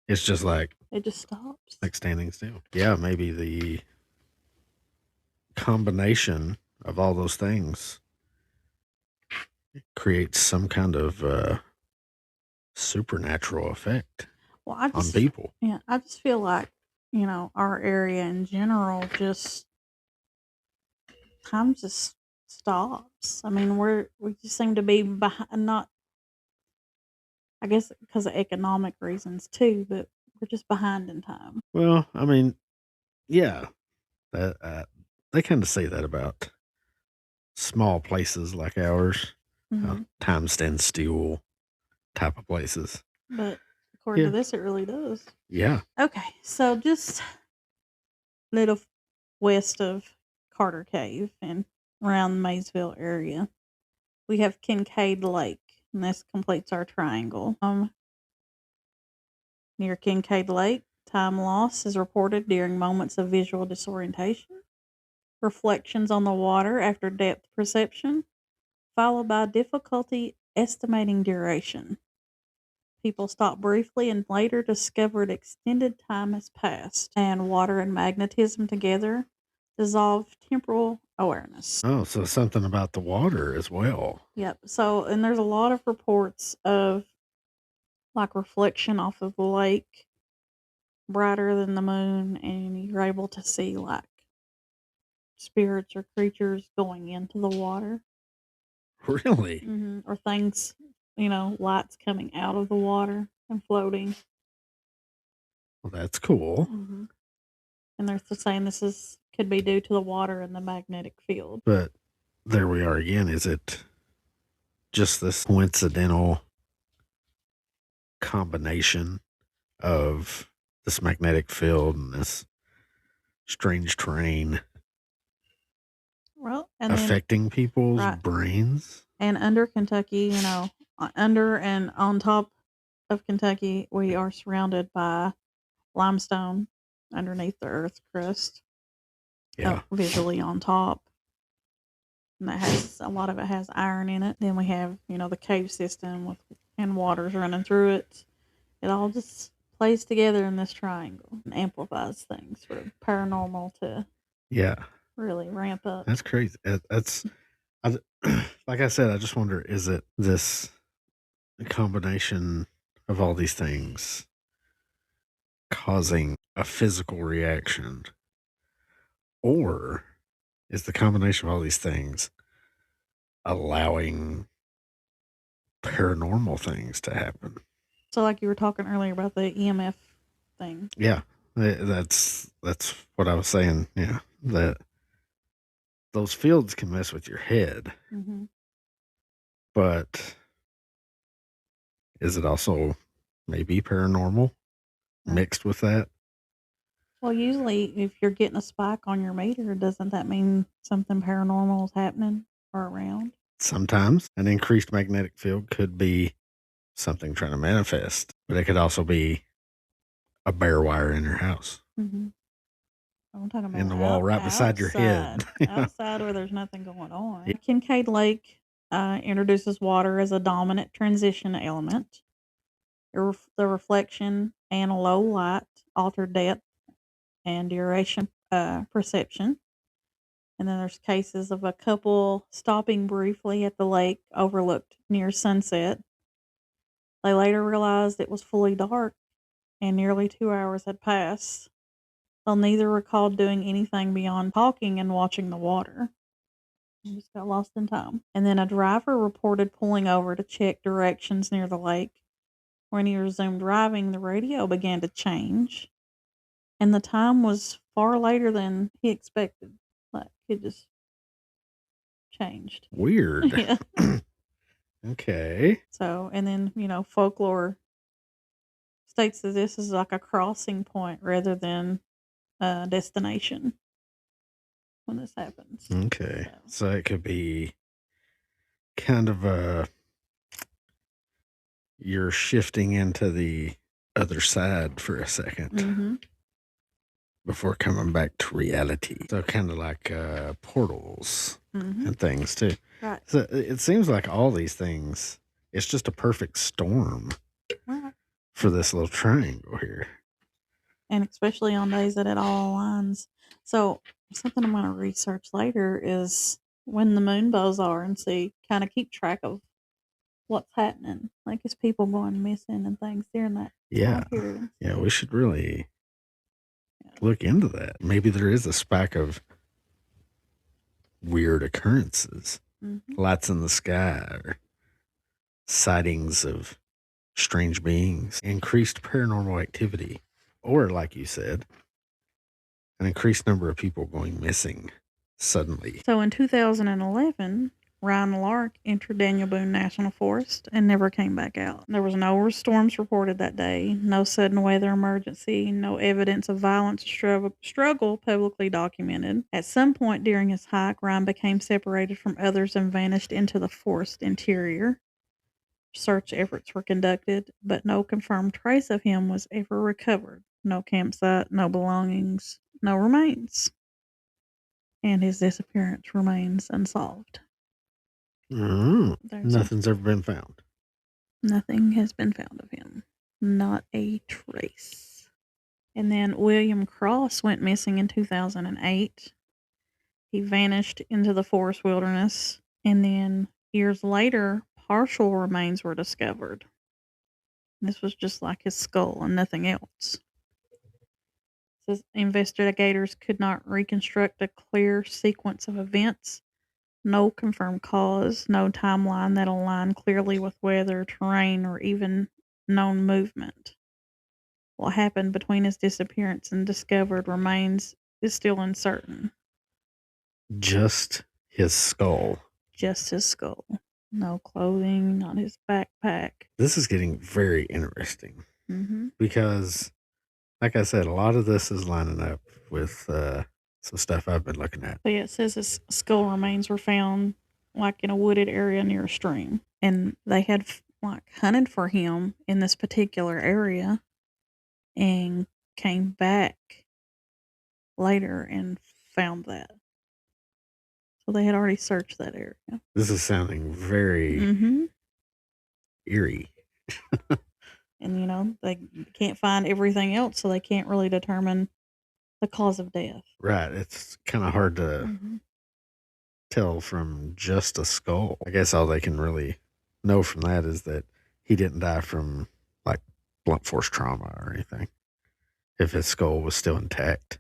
It's just like it just stops. standing still. Yeah, maybe the combination of all those things creates some kind of supernatural effect Well, I on just, people. yeah, I just feel like, our area in general just time just stops. I mean, we just seem to be behind, not, I guess, because of economic reasons too, but we're just behind in time. Well, I mean, yeah, that they kind of say that about small places like ours, Hmm. time stands still type of places. But according to Yeah, this, it really does. yeah. Okay, so just little west of Carter Cave and around the Maysville area, we have Kincaid Lake, and this completes our triangle. Near Kincaid Lake, time loss is reported during moments of visual disorientation, reflections on the water after depth perception, followed by difficulty estimating duration. People stop briefly and later discovered extended time has passed, and water and magnetism together dissolve temporal awareness. Oh, so something about the water as well. Yep. So, and there's a lot of reports of like reflection off of the lake brighter than the moon, and you're able to see like spirits or creatures going into the water. Really? Or things, lights coming out of the water and floating. Well, that's cool. Hmm. And they're saying this could be due to the water and the magnetic field. But there we are again. Is it just this coincidental combination of this magnetic field and this strange terrain Well, and then affecting people's right, brains? and under Kentucky, under and on top of Kentucky, we are surrounded by limestone underneath the earth crust. Yeah. Visually on top. And that has a lot of it has iron in it. Then we have, the cave system and waters running through it. It all just plays together in this triangle and amplifies things for paranormal to Yeah. really ramp up. That's crazy. I, like I said, I just wonder, is it this combination of all these things causing a physical reaction? Or is the combination of all these things allowing paranormal things to happen? So, like you were talking earlier about the EMF thing. Yeah. That's what I was saying. Yeah. That those fields can mess with your head, Mm-hmm. but Is it also maybe paranormal mixed with that? Well, usually if you're getting a spike on your meter, doesn't that mean something paranormal is happening or around? Sometimes an increased magnetic field could be something trying to manifest, but it could also be a bare wire in your house, Mm-hmm. I'm talking in about the wall right beside your head. outside where there's nothing going on. Kincaid Lake introduces water as a dominant transition element. The reflection and low light alter depth and duration perception. And then there's cases of a couple stopping briefly at the lake overlooked near sunset. They later realized it was fully dark and nearly 2 hours had passed. They'll neither recalled doing anything beyond talking and watching the water. They just got lost in time. And then a driver reported pulling over to check directions near the lake. When he resumed driving, the radio began to change, and the time was far later than he expected. Like it just changed. Weird. Yeah. Okay. So, and then, folklore states that this is like a crossing point rather than a destination when this happens. Okay. So it could be kind of you're shifting into the other side for a second before coming back to reality. So kind of like portals and things too. Right. So it seems like all these things, it's just a perfect storm for this little triangle here. And especially on days that it all aligns. So something I'm going to research later is when the moon bows are and see, kind of keep track of what's happening. Like, is people going missing and things during that time period. Yeah, we should really look into that. Maybe there is a spike of weird occurrences, lights in the sky, or sightings of strange beings, increased paranormal activity, or like you said, an increased number of people going missing suddenly. So in 2011, Ryan Lark entered Daniel Boone National Forest and never came back out. There was no storms reported that day, no sudden weather emergency, no evidence of violence or struggle publicly documented. At some point during his hike, Ryan became separated from others and vanished into the forest interior. Search efforts were conducted, but no confirmed trace of him was ever recovered. No campsite, no belongings, no remains. And his disappearance remains unsolved. Nothing's ever been found. Nothing has been found of him. Not a trace. And then William Cross went missing in 2008. He vanished into the forest wilderness, and then years later, partial remains were discovered. This was just like his skull and nothing else. Says investigators could not reconstruct a clear sequence of events. No confirmed cause, no timeline that aligned clearly with weather, terrain, or even known movement. What happened between his disappearance and discovered remains is still uncertain. Just his skull. Just his skull. No clothing, not his backpack. This is getting very interesting because, like I said, a lot of this is lining up with some stuff I've been looking at. So yeah, it says his skull remains were found like in a wooded area near a stream, and they had like hunted for him in this particular area, and came back later and found that. So they had already searched that area. This is sounding very eerie. And they can't find everything else, so they can't really determine the cause of death. Right. It's kind of hard to tell from just a skull. I guess all they can really know from that is that he didn't die from like blunt force trauma or anything. If his skull was still intact.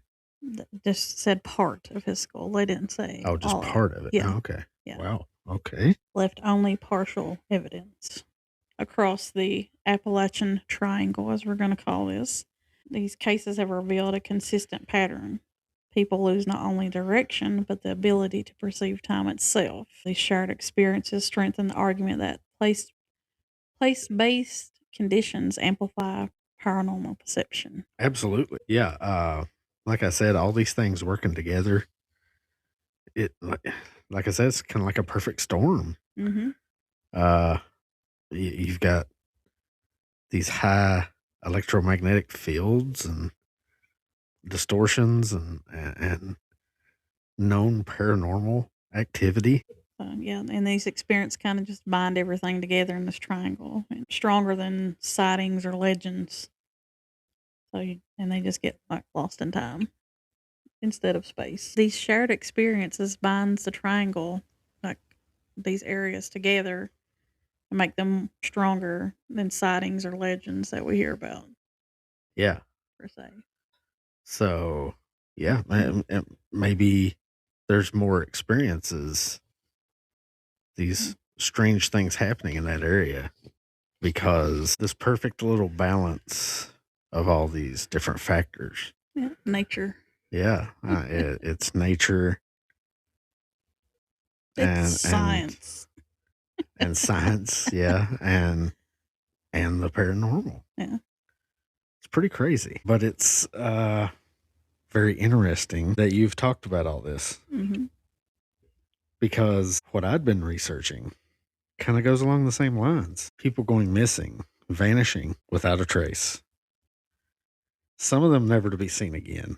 Just said part of his skull. They didn't say. Oh, just part of it. Yeah. Oh, okay. Yeah. Wow. Okay. Left only partial evidence across the Appalachian Triangle, as we're going to call this. These cases have revealed a consistent pattern. People lose not only direction, but the ability to perceive time itself. These shared experiences strengthen the argument that place Place-based conditions amplify paranormal perception. Absolutely. Yeah. Like I said, all these things working together, it like I said, it's kind of like a perfect storm. Mm-hmm. Uh, you've got these high electromagnetic fields and distortions and known paranormal activity. Yeah, and these experiences kind of just bind everything together in this triangle, and stronger than sightings or legends. And they just get like lost in time instead of space. These shared experiences binds the triangle, like these areas together, and make them stronger than sightings or legends that we hear about Yeah. per se. So, yeah, maybe there's more experiences, these strange things happening in that area because this perfect little balance of all these different factors. Yeah, nature. Yeah, it's nature It's and science. and science, yeah, and the paranormal. Yeah. It's pretty crazy, but it's very interesting that you've talked about all this Mm-hmm. because what I'd been researching kind of goes along the same lines. People going missing, vanishing without a trace. Some of them never to be seen again.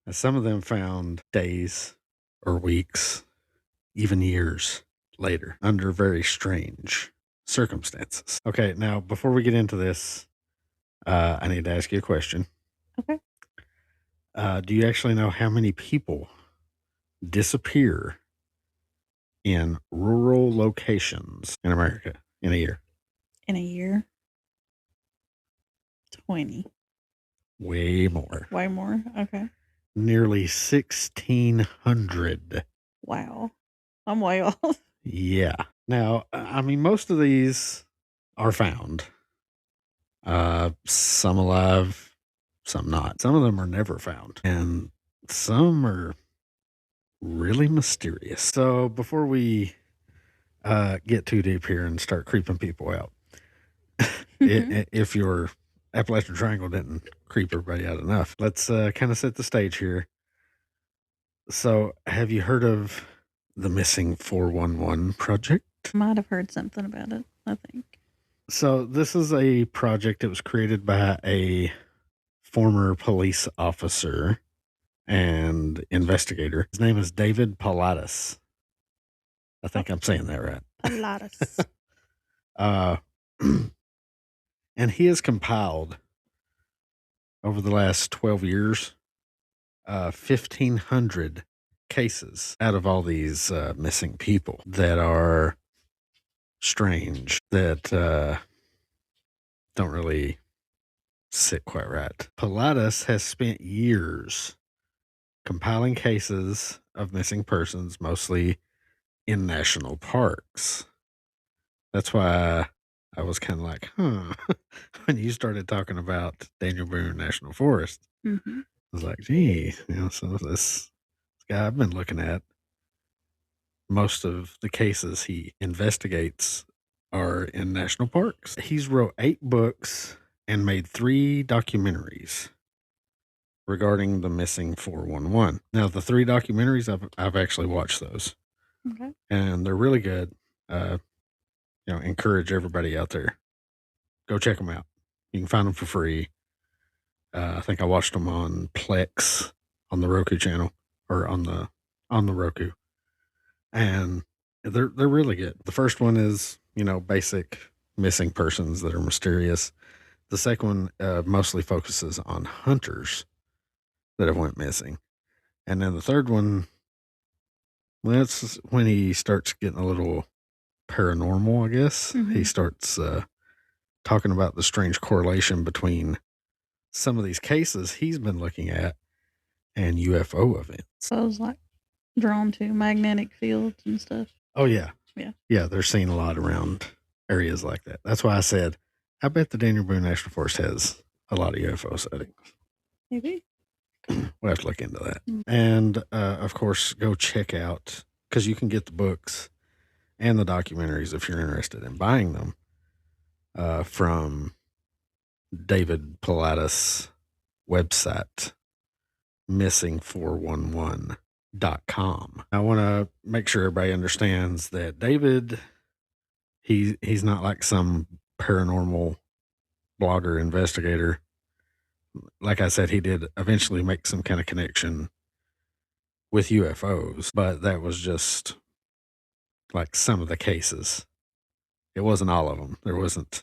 And some of them found days or weeks, even years later, under very strange circumstances. Okay, now before we get into this, I need to ask you a question. Okay. Do you actually know how many people disappear in rural locations in America in a year? In a year, 20. Way more. Way more. Okay. Nearly 1,600. Wow. I'm way off. Yeah. Now, I mean, most of these are found. Some alive, some not. Some of them are never found, and some are really mysterious. So before we get too deep here and start creeping people out, if your Appalachian Triangle didn't creep everybody out enough, let's kind of set the stage here. So, have you heard of the Missing 411 project? Might have heard something about it, I think. So, this is a project that was created by a former police officer and investigator. His name is David Paulides. I think I'm saying that right. Pilates. And he has compiled over the last 12 years 1,500 cases out of all these missing people that are strange, that don't really sit quite right. Paulides has spent years compiling cases of missing persons, mostly in national parks. That's why I was kind of like, when you started talking about Daniel Boone National Forest. Mm-hmm. I was like, gee, so this guy I've been looking at, most of the cases he investigates are in national parks. He's wrote 8 books and made 3 documentaries regarding the missing 411. Now, the 3 documentaries, I've actually watched those. Okay. And they're really good. Encourage everybody out there. Go check them out. You can find them for free. I think I watched them on Plex on the Roku channel or on the Roku. And they're really good. The first one is, basic missing persons that are mysterious. The second one mostly focuses on hunters that have went missing. And then the third one, that's when he starts getting a little paranormal, I guess. Mm-hmm. He starts talking about the strange correlation between some of these cases he's been looking at and UFO events. So I was like drawn to magnetic fields and stuff. Oh, yeah. Yeah. Yeah, they're seeing a lot around areas like that. That's why I said, I bet the Daniel Boone National Forest has a lot of UFO sightings. Maybe. We'll have to look into that. Mm-hmm. And, of course, go check out, because you can get the books and the documentaries if you're interested in buying them from David Paulides' website, missing411.com. I want to make sure everybody understands that David, he's not like some paranormal blogger investigator. Like I said, he did eventually make some kind of connection with UFOs, but that was just like some of the cases. It wasn't all of them. There wasn't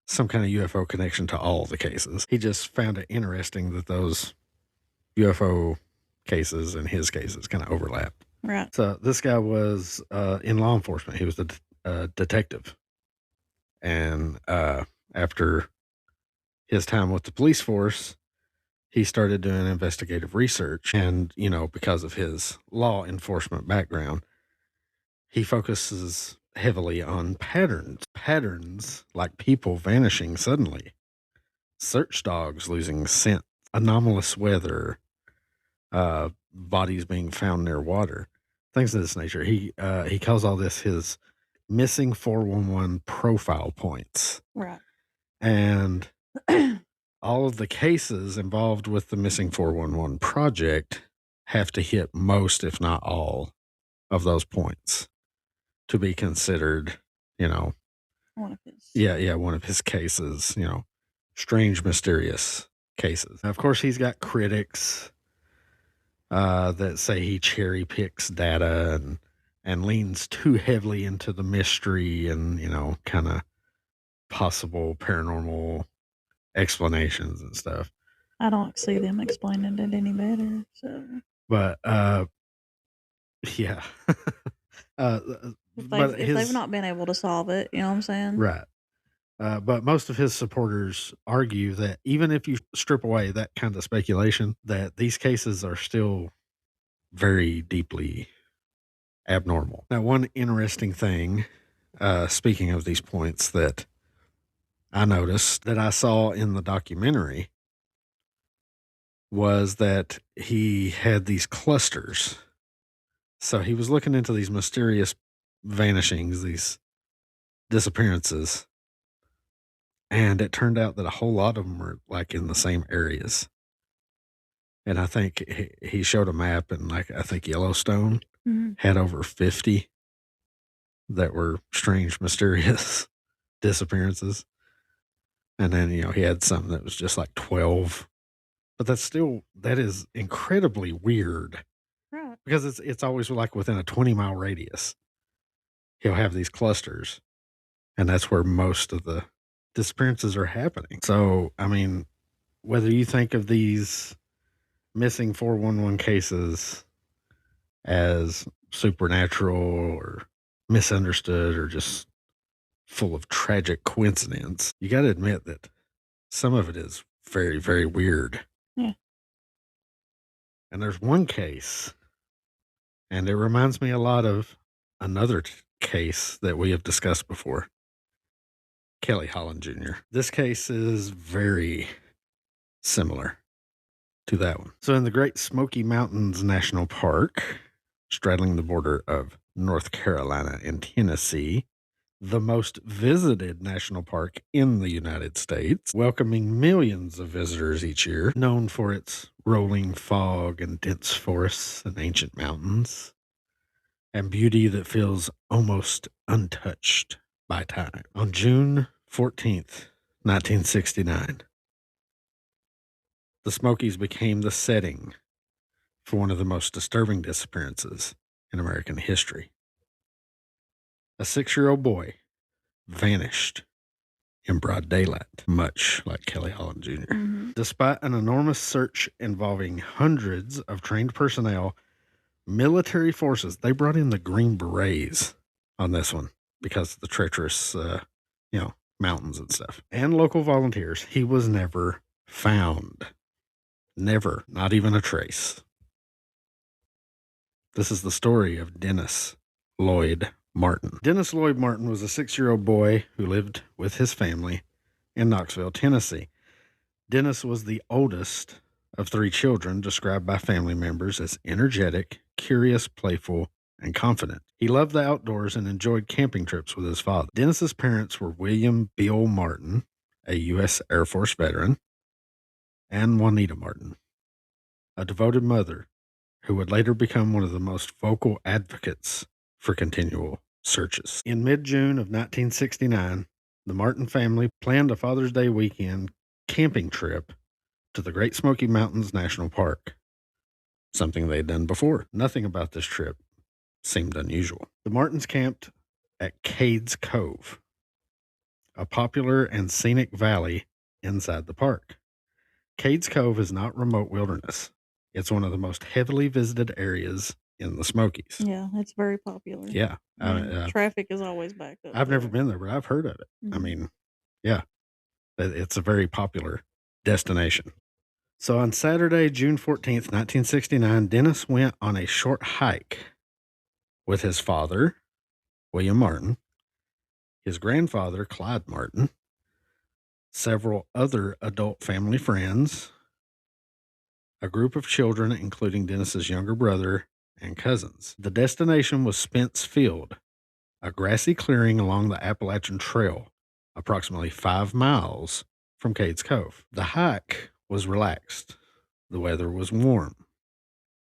some kind of UFO connection to all the cases. He just found it interesting that those UFO cases and his cases kind of overlapped. Right. So this guy was in law enforcement. He was a detective. And after his time with the police force, he started doing investigative research. And, you know, because of his law enforcement background, he focuses heavily on patterns like people vanishing suddenly, search dogs losing scent, anomalous weather, bodies being found near water, things of this nature. He calls all this his missing 411 profile points. Right. And all of the cases involved with the missing 411 project have to hit most, if not all, of those points to be considered, you know, One of his. one of his cases, you know, strange, mysterious cases. Now, of course, he's got critics that say he cherry picks data and leans too heavily into the mystery and, you know, kind of possible paranormal explanations and stuff. I don't see them explaining it any better. So, But yeah. if they've not been able to solve it, you know what I'm saying? Right. But most of his supporters argue that even if you strip away that kind of speculation, that these cases are still very deeply abnormal. Now, one interesting thing, speaking of these points, that I noticed that I saw in the documentary was that he had these clusters. So he was looking into these mysterious vanishings, these disappearances. And it turned out that a whole lot of them were like in the same areas. And I think he showed a map, and like I think Yellowstone had over 50 that were strange, mysterious disappearances. And then, you know, he had some that was just like 12. But that is incredibly weird. Right. Because it's always like within a 20-mile radius. He'll have these clusters. And that's where most of the disappearances are happening. So, I mean, whether you think of these missing 411 cases as supernatural or misunderstood or just full of tragic coincidence, you got to admit that some of it is very, very weird. Yeah. And there's one case, and it reminds me a lot of another case that we have discussed before. Kelly Holland Jr. This case is very similar to that one. So in the Great Smoky Mountains National Park, straddling the border of North Carolina and Tennessee, the most visited national park in the United States, welcoming millions of visitors each year, known for its rolling fog and dense forests and ancient mountains, and beauty that feels almost untouched by time. On June 14th, 1969, the Smokies became the setting for one of the most disturbing disappearances in American history. A 6-year-old boy vanished in broad daylight, much like Kelly Holland Jr. Despite an enormous search involving hundreds of trained personnel, military forces, they brought in the Green Berets on this one because of the treacherous, mountains and stuff, and local volunteers, he was never found. Never, not even a trace. This is the story of Dennis Lloyd Martin. Dennis Lloyd Martin was a 6-year-old boy who lived with his family in Knoxville, Tennessee. Dennis was the oldest of 3 children, described by family members as energetic, curious, playful, and confident. He loved the outdoors and enjoyed camping trips with his father. Dennis's parents were William Beale Martin, a U.S. Air Force veteran, and Juanita Martin, a devoted mother who would later become one of the most vocal advocates for continual searches. In mid-June of 1969, the Martin family planned a Father's Day weekend camping trip to the Great Smoky Mountains National Park, something they'd done before. Nothing about this trip seemed unusual. The Martins camped at Cades Cove, a popular and scenic valley inside the park. Cades Cove is not remote wilderness. It's one of the most heavily visited areas in the Smokies. Yeah, it's very popular. Yeah. Traffic is always backed up. I've never been there, but I've heard of it. I mean, yeah, it's a very popular destination. So on Saturday, June 14th, 1969, Dennis went on a short hike with his father, William Martin, his grandfather, Clyde Martin, several other adult family friends, a group of children, including Dennis's younger brother and cousins. The destination was Spence Field, a grassy clearing along the Appalachian Trail, approximately 5 miles from Cades Cove. The hike was relaxed. The weather was warm.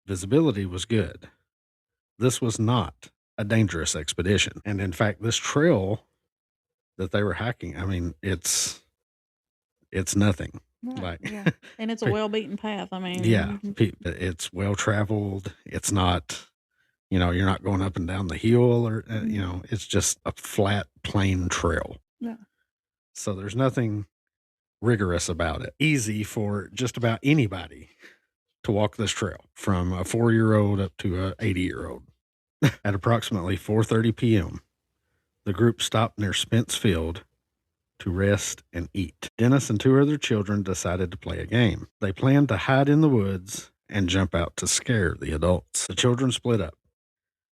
Visibility was good. This was not a dangerous expedition. And in fact, this trail that they were hiking, I mean, it's nothing. Right, yeah. And it's a well-beaten path. I mean, yeah, it's well-traveled. It's not, you're not going up and down the hill or, it's just a flat, plain trail. Yeah. So there's nothing rigorous about it. Easy for just about anybody to walk this trail, from a 4-year-old up to a 80-year-old. At approximately 4:30 p.m., the group stopped near Spence Field to rest and eat. Dennis and 2 other children decided to play a game. They planned to hide in the woods and jump out to scare the adults. The children split up.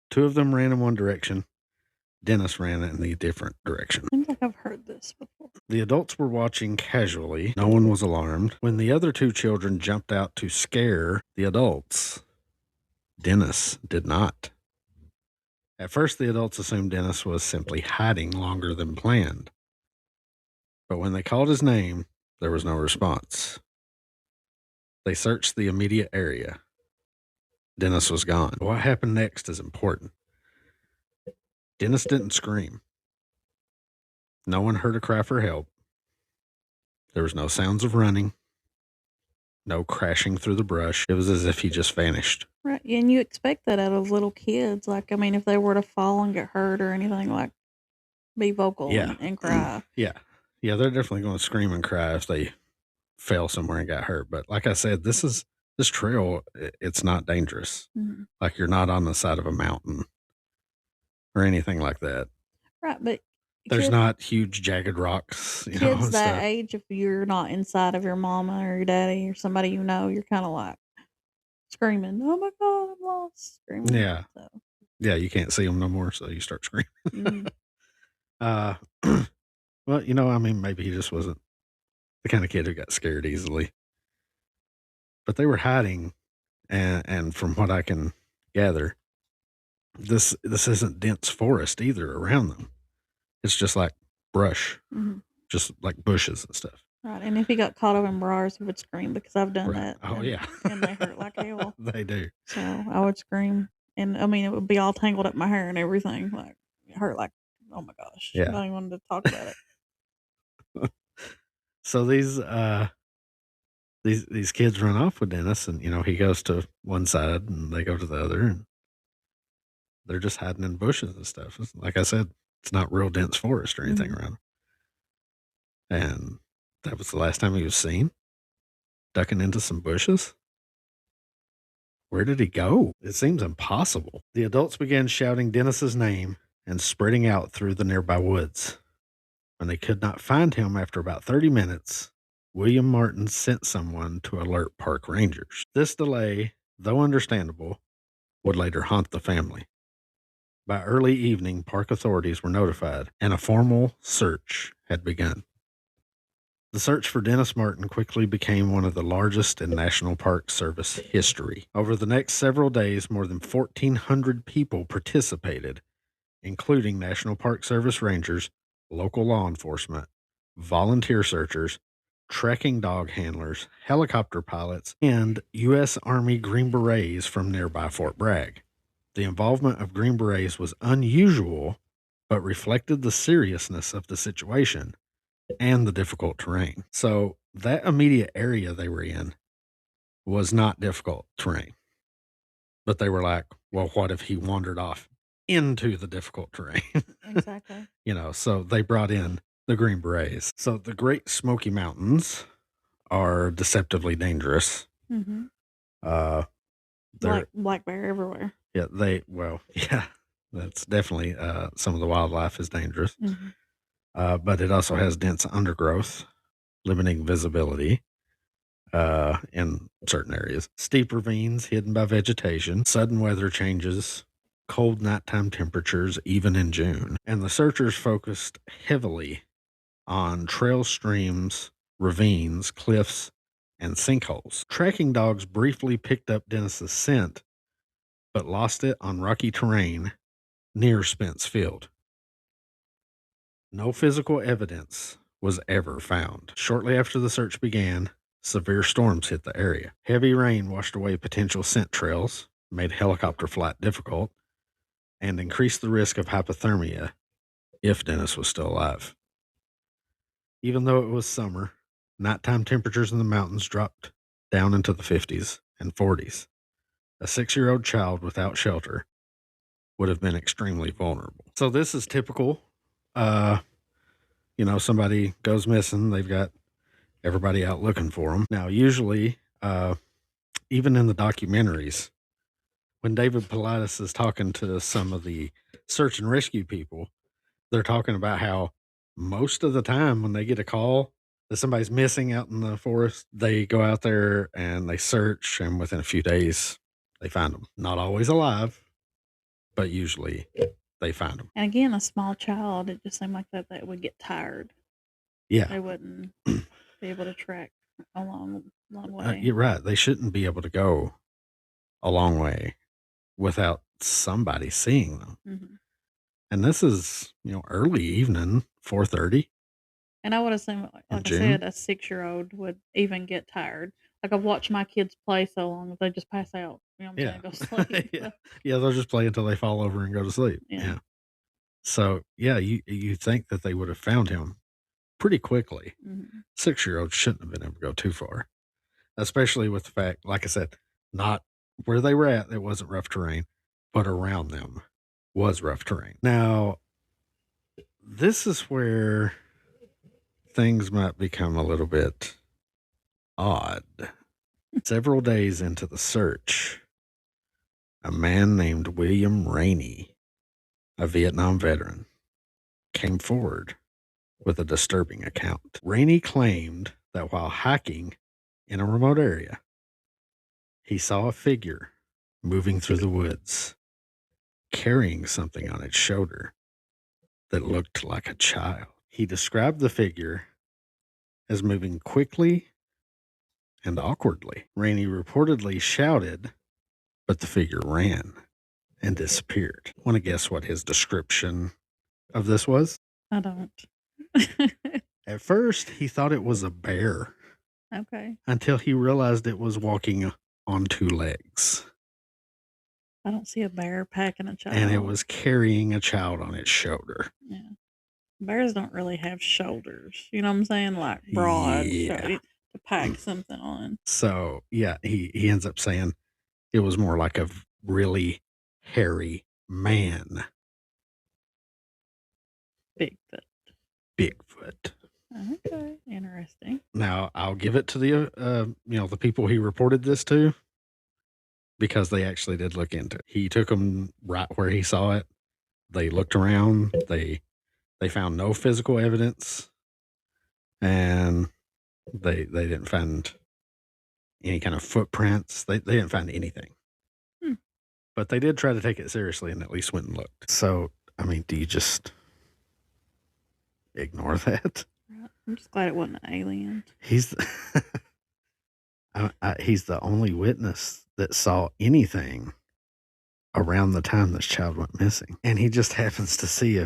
2 of them ran in one direction. Dennis ran in the different direction. I think I've heard this before. The adults were watching casually. No one was alarmed. When the other 2 children jumped out to scare the adults, Dennis did not. At first, the adults assumed Dennis was simply hiding longer than planned. But when they called his name, there was no response. They searched the immediate area. Dennis was gone. What happened next is important. Dennis didn't scream. No one heard a cry for help. There was no sounds of running. No crashing through the brush. It was as if he just vanished. Right, and you expect that out of little kids. Like, I mean, if they were to fall and get hurt or anything, like, be vocal and cry. Yeah. Yeah, they're definitely going to scream and cry if they fell somewhere and got hurt. But like I said, this trail, it's not dangerous. Mm-hmm. Like, you're not on the side of a mountain or anything like that. Right, but there's not huge jagged rocks. Kids that stuff. Age, if you're not inside of your mama or your daddy or somebody you're kind of like screaming, "Oh my God, I'm lost!" Screaming. Yeah, so. Yeah, you can't see them no more, so you start screaming. Mm-hmm. Well, I mean, maybe he just wasn't the kind of kid who got scared easily. But they were hiding, and from what I can gather, this isn't dense forest either around them. It's just like brush, just like bushes and stuff. Right, and if he got caught up in briars, he would scream, because I've done that. Oh, yeah. And they hurt like hell. They do. So I would scream, and I mean, it would be all tangled up my hair and everything. Like, it hurt like, oh my gosh. Yeah. I don't even want to talk about it. So these kids run off with Dennis, and he goes to one side and they go to the other, and they're just hiding in bushes and stuff. Like I said, it's not real dense forest or anything around. And that was the last time he was seen, ducking into some bushes. Where did he go? It seems impossible. The adults began shouting Dennis's name and spreading out through the nearby woods. When they could not find him after about 30 minutes, William Martin sent someone to alert park rangers. This delay, though understandable, would later haunt the family. By early evening, park authorities were notified, and a formal search had begun. The search for Dennis Martin quickly became one of the largest in National Park Service history. Over the next several days, more than 1,400 people participated, including National Park Service rangers, local law enforcement, volunteer searchers, trekking dog handlers, helicopter pilots, and U.S. Army Green Berets from nearby Fort Bragg. The involvement of Green Berets was unusual, but reflected the seriousness of the situation and the difficult terrain. So that immediate area they were in was not difficult terrain. But they were like, well, what if he wandered off into the difficult terrain? Exactly. So they brought in the Green Berets. So the Great Smoky Mountains are deceptively dangerous. Mm-hmm. They're Black bear everywhere. yeah, that's definitely some of the wildlife is dangerous. Mm-hmm. But it also has dense undergrowth, limiting visibility in certain areas. Steep ravines hidden by vegetation, sudden weather changes, cold nighttime temperatures, even in June. And the searchers focused heavily on trail streams, ravines, cliffs, and sinkholes. Tracking dogs briefly picked up Dennis's scent, but lost it on rocky terrain near Spence Field. No physical evidence was ever found. Shortly after the search began, severe storms hit the area. Heavy rain washed away potential scent trails, made helicopter flight difficult, and increased the risk of hypothermia if Dennis was still alive. Even though it was summer, nighttime temperatures in the mountains dropped down into the 50s and 40s. A 6-year-old child without shelter would have been extremely vulnerable. So this is typical. Somebody goes missing, they've got everybody out looking for them. Now, usually, even in the documentaries, when David Paulides is talking to some of the search and rescue people, they're talking about how most of the time when they get a call that somebody's missing out in the forest, they go out there and they search, and within a few days, they find them. Not always alive, but usually they find them. And again, a small child, it just seemed like that would get tired. Yeah. They wouldn't be able to track a long way. You're right. They shouldn't be able to go a long way without somebody seeing them. Mm-hmm. And this is, early evening, 4:30. And I would assume, like I said, a 6-year-old would even get tired. Like I've watched my kids play so long, they just pass out. You know what I'm saying? Go sleep. Yeah, they'll just play until they fall over and go to sleep. Yeah. So, you think that they would have found him pretty quickly. Mm-hmm. 6-year-olds shouldn't have been able to go too far, especially with the fact, like I said, not where they were at, it wasn't rough terrain, but around them was rough terrain. Now, this is where things might become a little bit odd. Several days into the search, a man named William Rainey, a Vietnam veteran, came forward with a disturbing account. Rainey claimed that while hiking in a remote area, he saw a figure moving through the woods, carrying something on its shoulder that looked like a child. He described the figure as moving quickly and awkwardly. Rainey reportedly shouted, but the figure ran and disappeared. Want to guess what his description of this was? I don't. At first, he thought it was a bear. Okay. Until he realized it was walking on 2 legs. I don't see a bear packing a child. And it was carrying a child on its shoulder. Yeah. Bears don't really have shoulders. You know what I'm saying? Like broad to pack something on. So, he ends up saying it was more like a really hairy man. Bigfoot. Okay, interesting. Now, I'll give it to the people he reported this to, because they actually did look into it. He took them right where he saw it. They looked around. They found no physical evidence, and they didn't find any kind of footprints. They didn't find anything. But they did try to take it seriously and at least went and looked. So, do you just ignore that? I'm just glad it wasn't an alien. He's he's the only witness that saw anything around the time this child went missing. And he just happens to see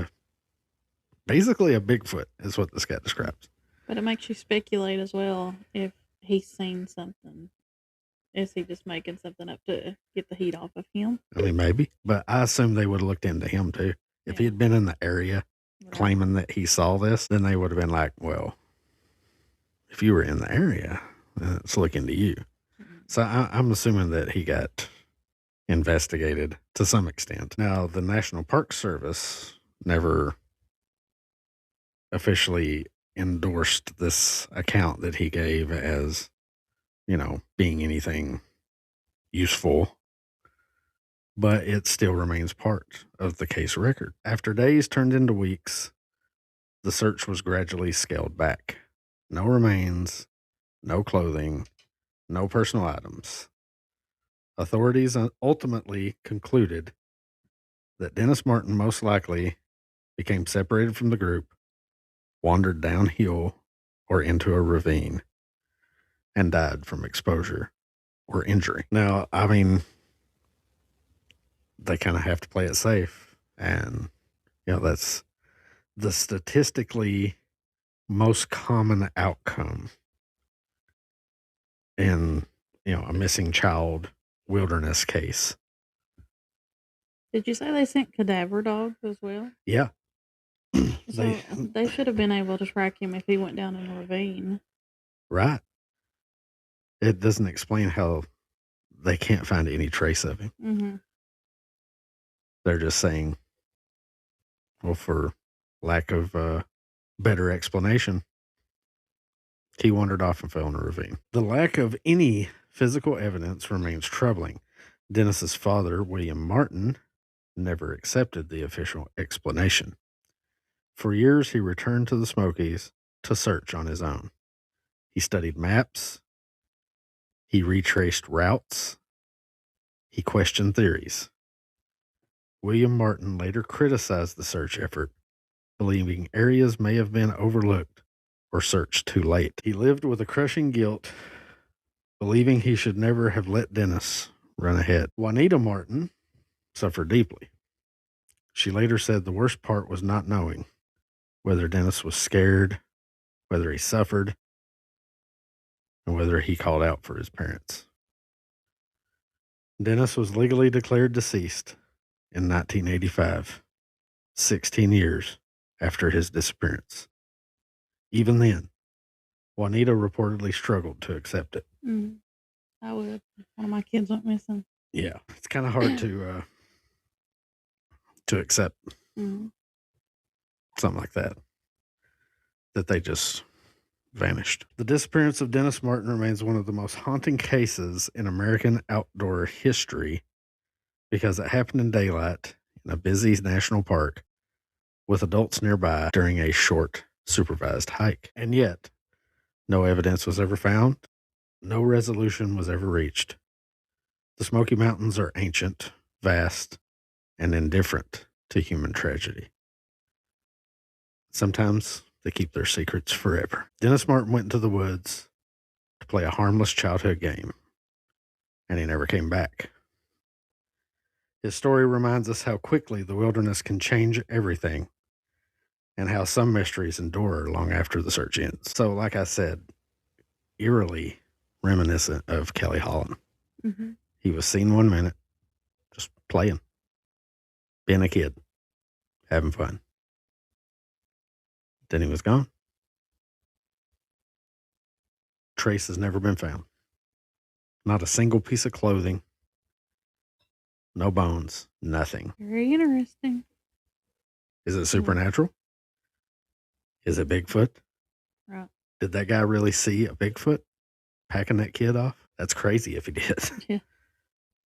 basically a Bigfoot is what this guy describes. But it makes you speculate as well if he's seen something. Is he just making something up to get the heat off of him? I mean, maybe. But I assume they would have looked into him too. If he had been in the area claiming that he saw this, then they would have been like, well, if you were in the area, let's look into you. Mm-hmm. So I'm assuming that he got investigated to some extent. Now, the National Park Service never officially endorsed this account that he gave as, being anything useful, but it still remains part of the case record. After days turned into weeks, the search was gradually scaled back. No remains, no clothing, no personal items. Authorities ultimately concluded that Dennis Martin most likely became separated from the group, wandered downhill or into a ravine, and died from exposure or injury. Now, I mean, they kind of have to play it safe. And, that's the statistically most common outcome in, a missing child wilderness case. Did you say they sent cadaver dogs as well? Yeah. So they should have been able to track him if he went down in a ravine. Right. It doesn't explain how they can't find any trace of him. Mm-hmm. They're just saying, well, for lack of better explanation, he wandered off and fell in a ravine. The lack of any physical evidence remains troubling. Dennis's father, William Martin, never accepted the official explanation. For years, he returned to the Smokies to search on his own. He studied maps. He retraced routes. He questioned theories. William Martin later criticized the search effort, believing areas may have been overlooked or searched too late. He lived with a crushing guilt, believing he should never have let Dennis run ahead. Juanita Martin suffered deeply. She later said the worst part was not knowing whether Dennis was scared, whether he suffered, and whether he called out for his parents. Dennis was legally declared deceased in 1985, 16 years after his disappearance. Even then, Juanita reportedly struggled to accept it. I would. One of my kids went missing. Yeah, it's kind of hard to accept something like that they just vanished. The disappearance of Dennis Martin remains one of the most haunting cases in American outdoor history because it happened in daylight in a busy national park with adults nearby during a short supervised hike. And yet, no evidence was ever found. No resolution was ever reached. The Smoky Mountains are ancient, vast, and indifferent to human tragedy. Sometimes they keep their secrets forever. Dennis Martin went into the woods to play a harmless childhood game, and he never came back. His story reminds us how quickly the wilderness can change everything and how some mysteries endure long after the search ends. So, like I said, eerily reminiscent of Kelly Holland. Mm-hmm. He was seen 1 minute, just playing, being a kid, having fun. Then he was gone. Trace has never been found. Not a single piece of clothing. No bones. Nothing. Very interesting. Is it supernatural? Is it Bigfoot? Right. Did that guy really see a Bigfoot packing that kid off? That's crazy if he did. Yeah.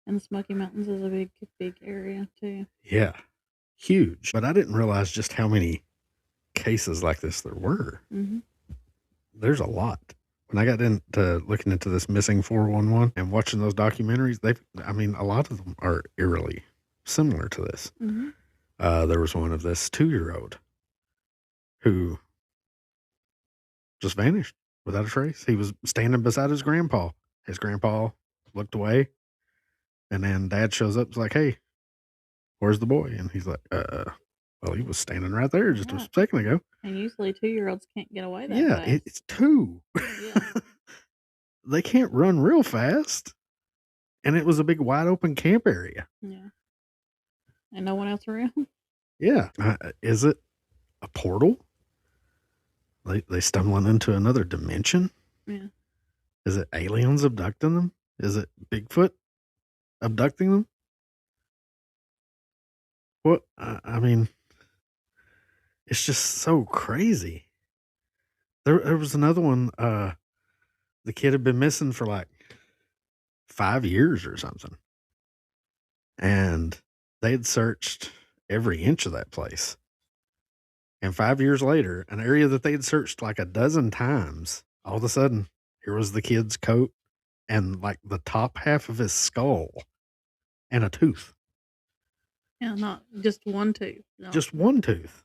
And the Smoky Mountains is a big area too. Yeah. Huge. But I didn't realize just how many cases like this there were. Mm-hmm. There's a lot. When I got into looking into this missing 411 and watching those documentaries, a lot of them are eerily similar to this. Mm-hmm. There was one of this 2-year-old who just vanished without a trace. He was standing beside his grandpa. His grandpa looked away, and then Dad shows up. It's like, "Hey, where's the boy?" And he's like, well, he was standing right there just a Right. second ago." And usually 2-year-olds can't get away that Yeah, fast. it's 2. Yeah. They can't run real fast, and it was a big wide open camp area. Yeah. And no one else around? Yeah. Is it a portal? They stumbling into another dimension? Yeah. Is it aliens abducting them? Is it Bigfoot abducting them? What? I mean, it's just so crazy. There was another one. The kid had been missing for like 5 years or something, and they had searched every inch of that place. And 5 years later, an area that they had searched like a dozen times, all of a sudden, here was the kid's coat and like the top half of his skull and a tooth. Yeah, not just one tooth. No. Just one tooth.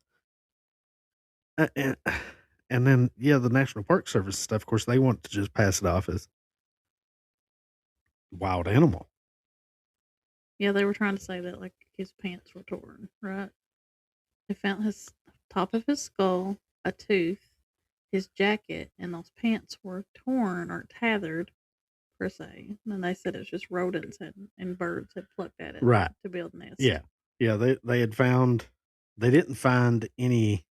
And, and then, yeah, the National Park Service stuff, of course, they want to just pass it off as wild animal. Yeah, they were trying to say that like his pants were torn, right? They found his top of his skull, a tooth, his jacket, and those pants were torn or tethered per se. And then they said it's just rodents and birds had plucked at it Right. to build nests. Yeah. Yeah. They had found, they didn't find any,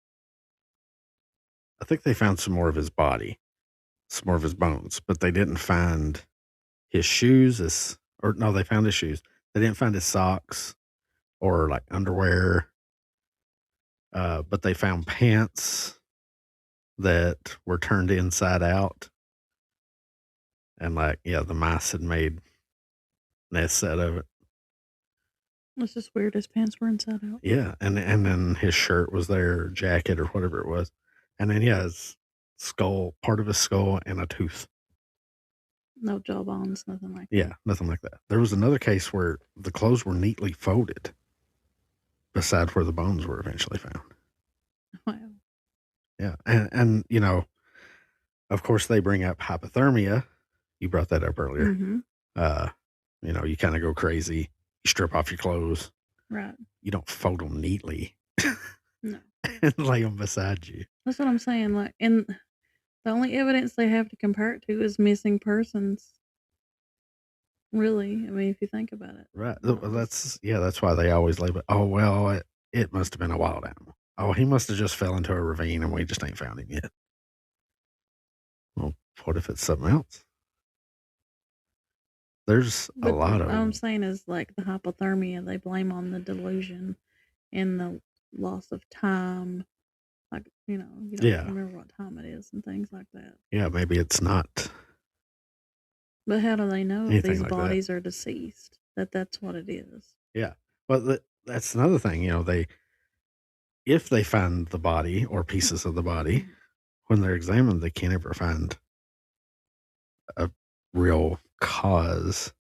I think they found some more of his body, some more of his bones, but they didn't find his shoes, or no, they found his shoes. They didn't find his socks or like underwear. But they found pants that were turned inside out. And like, yeah, the mice had made nests out of it. It's just weird. His pants were inside out. Yeah. And then his shirt was there, jacket or whatever it was. And then, yeah, his skull, part of his skull and a tooth. No jawbones, nothing like that. Yeah, nothing like that. There was another case where the clothes were neatly folded beside where the bones were eventually found. Wow. Yeah. And you know, of course they bring up hypothermia. You brought that up earlier. Mm-hmm. You know, you kind of go crazy. You strip off your clothes. Right. You don't fold them neatly. No. And lay them beside you. That's what I'm saying. Like, and the only evidence they have to compare it to is missing persons. Really, I mean, if you think about it. Right. That's why they always label. Oh well, it must have been a wild animal. Oh, he must have just fell into a ravine and we just ain't found him yet. Well, what if it's something else? There's a lot of. What I'm saying is like the hypothermia, they blame on the delusion and the loss of time. Like, you don't remember what time it is and things like that. Yeah, maybe it's not. But how do they know if these bodies are deceased? That's what it is. Yeah. Well, that's another thing. You know, if they find the body or pieces of the body, when they're examined, they can't ever find a real cause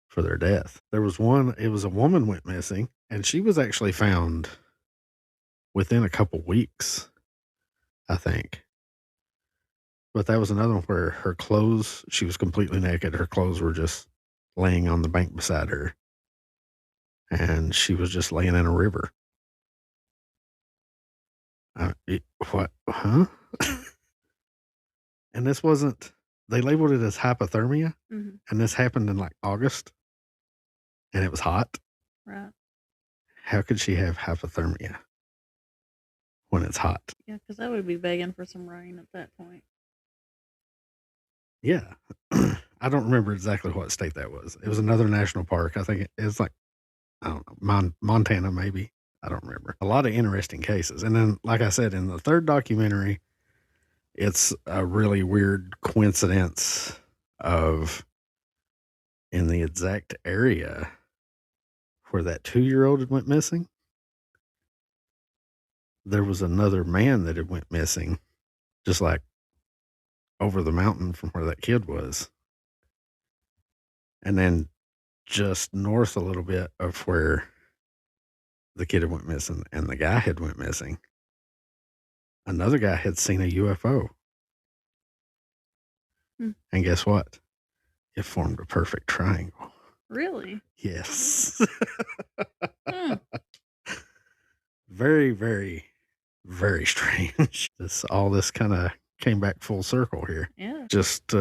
for their death. There was one, it was a woman went missing, and she was actually found within a couple weeks, I think. But that was another one where her clothes, she was completely naked. Her clothes were just laying on the bank beside her. And she was just laying in a river. What? Huh? And this wasn't, they labeled it as hypothermia. Mm-hmm. And this happened in like August. And it was hot. Right. How could she have hypothermia when it's hot? Yeah, because that would be begging for some rain at that point. Yeah. I don't remember exactly what state that was. It was another national park. I think it was like, I don't know, Montana maybe. I don't remember. A lot of interesting cases. And then, like I said, in the third documentary, it's a really weird coincidence of in the exact area where that 2-year-old went missing, there was another man that had went missing, just like over the mountain from where that kid was. And then just north a little bit of where the kid had went missing and the guy had went missing, another guy had seen a UFO Hmm. And guess what? It formed a perfect triangle. Really? Yes. Hmm. Very, very, very strange. All this kind of came back full circle here. Yeah. Just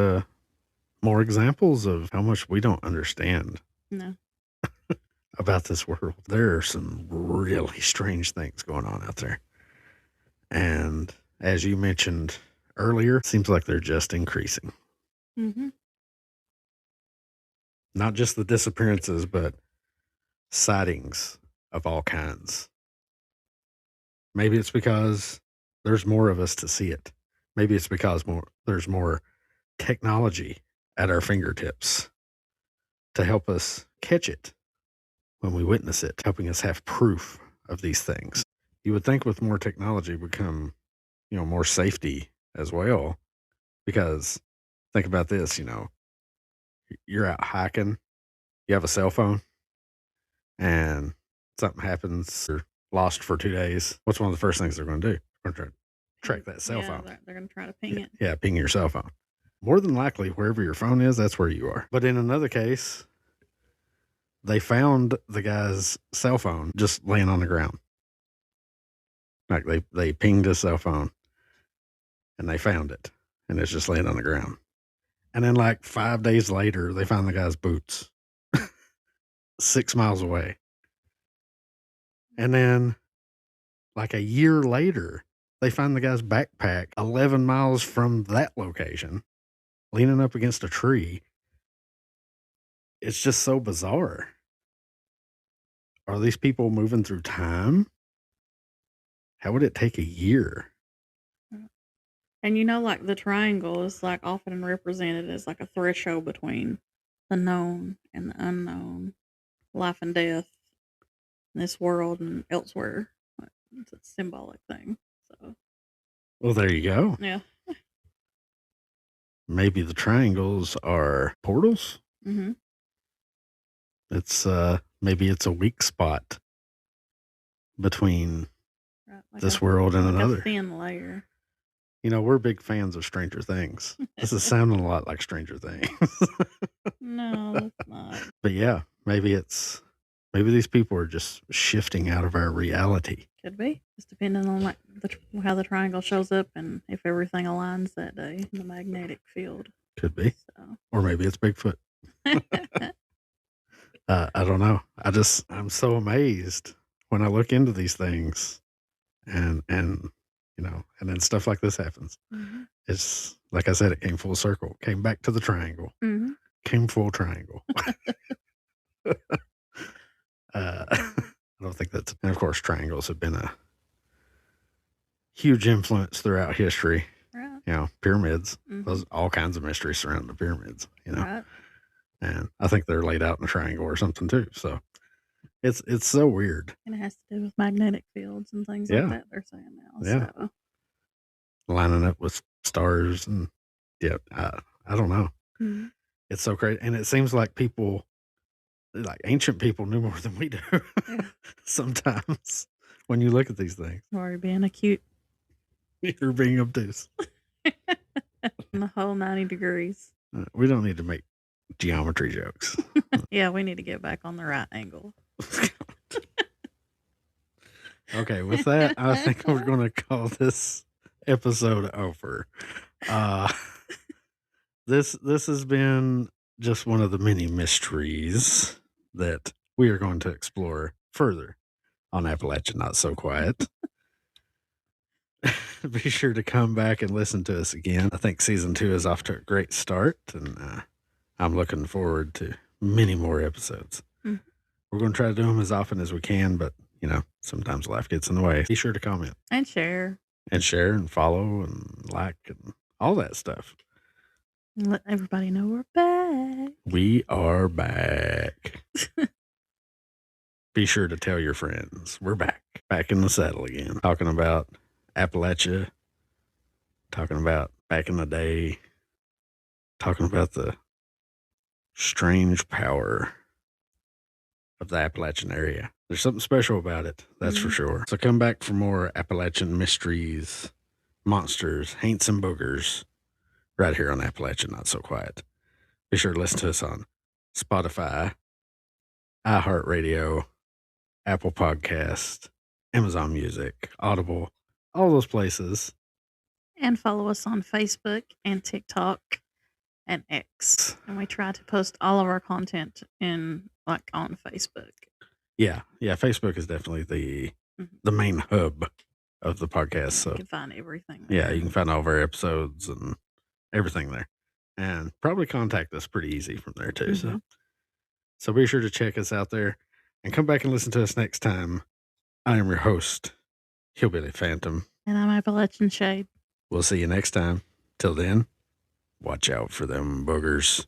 more examples of how much we don't understand No. about this world. There are some really strange things going on out there. And as you mentioned earlier, it seems like they're just increasing. Mm-hmm. Not just the disappearances, but sightings of all kinds. Maybe it's because there's more of us to see it. Maybe it's because there's more technology at our fingertips to help us catch it when we witness it, helping us have proof of these things. You would think with more technology would come, more safety as well. Because think about this, you're out hiking, you have a cell phone, and something happens, you're lost for 2 days. What's one of the first things they're going to do? They're going to track that cell phone. They're going to try to ping it. Yeah, ping your cell phone. More than likely, wherever your phone is, that's where you are. But in another case, they found the guy's cell phone just laying on the ground. Like they pinged his cell phone and they found it and it's just laying on the ground. And then like 5 days later, they found the guy's boots 6 miles away. And then like a year later, they find the guy's backpack 11 miles from that location, leaning up against a tree. It's just so bizarre. Are these people moving through time? How would it take a year? And like the triangle is like often represented as like a threshold between the known and the unknown, life and death, in this world and elsewhere. It's a symbolic thing. So, Well, there you go. yeah. Maybe the triangles are portals. Mm-hmm. It's maybe it's a weak spot between this world and another. A thin layer. We're big fans of Stranger Things. This is sounding a lot like Stranger Things. No, it's not. But yeah, maybe these people are just shifting out of our reality. Could be. Just depending on how the triangle shows up and if everything aligns that day in the magnetic field. Could be. So. Or maybe it's Bigfoot. I don't know. I'm so amazed when I look into these things and then stuff like this happens. Mm-hmm. It's like I said, it came full circle, came back to the triangle, mm-hmm. Came full triangle. I don't think and of course triangles have been a huge influence throughout history. Right. Pyramids, mm-hmm. Those all kinds of mysteries surrounding the pyramids, Right. And I think they're laid out in a triangle or something too. So it's so weird. And it has to do with magnetic fields and things like that they're saying now. Yeah. So. Lining up with stars and I don't know. Mm-hmm. It's so crazy. And it seems like like ancient people knew more than we do sometimes when you look at these things. Or you're being acute. You're being obtuse. The whole 90 degrees. We don't need to make geometry jokes. Yeah, we need to get back on the right angle. Okay, with that, I think we're going to call this episode over. This has been just one of the many mysteries that we are going to explore further on Appalachian Not So Quiet. Be sure to come back and listen to us again. I think season 2 is off to a great start, and I'm looking forward to many more episodes. Mm-hmm. We're going to try to do them as often as we can, but sometimes life gets in the way. Be sure to comment and share and follow and like and all that stuff. Let everybody know we're back. We are back. Be sure to tell your friends. We're back in the saddle again, talking about Appalachia, talking about back in the day, talking about the strange power of the Appalachian area. There's something special about it, that's for sure. So come back for more Appalachian mysteries, monsters, haints and boogers right here on Appalachian Not So Quiet. Be sure to listen to us on Spotify, iHeartRadio, Apple Podcast, Amazon Music, Audible, all those places. And follow us on Facebook and TikTok and X. And we try to post all of our content on Facebook. Yeah. Facebook is definitely the main hub of the podcast. So you can find everything there. Yeah, you can find all of our episodes and everything there. And probably contact us pretty easy from there too. So be sure to check us out there and come back and listen to us next time. I am your host, Hillbilly Phantom. And I'm Appalachian Shade. We'll see you next time. Till then, watch out for them boogers.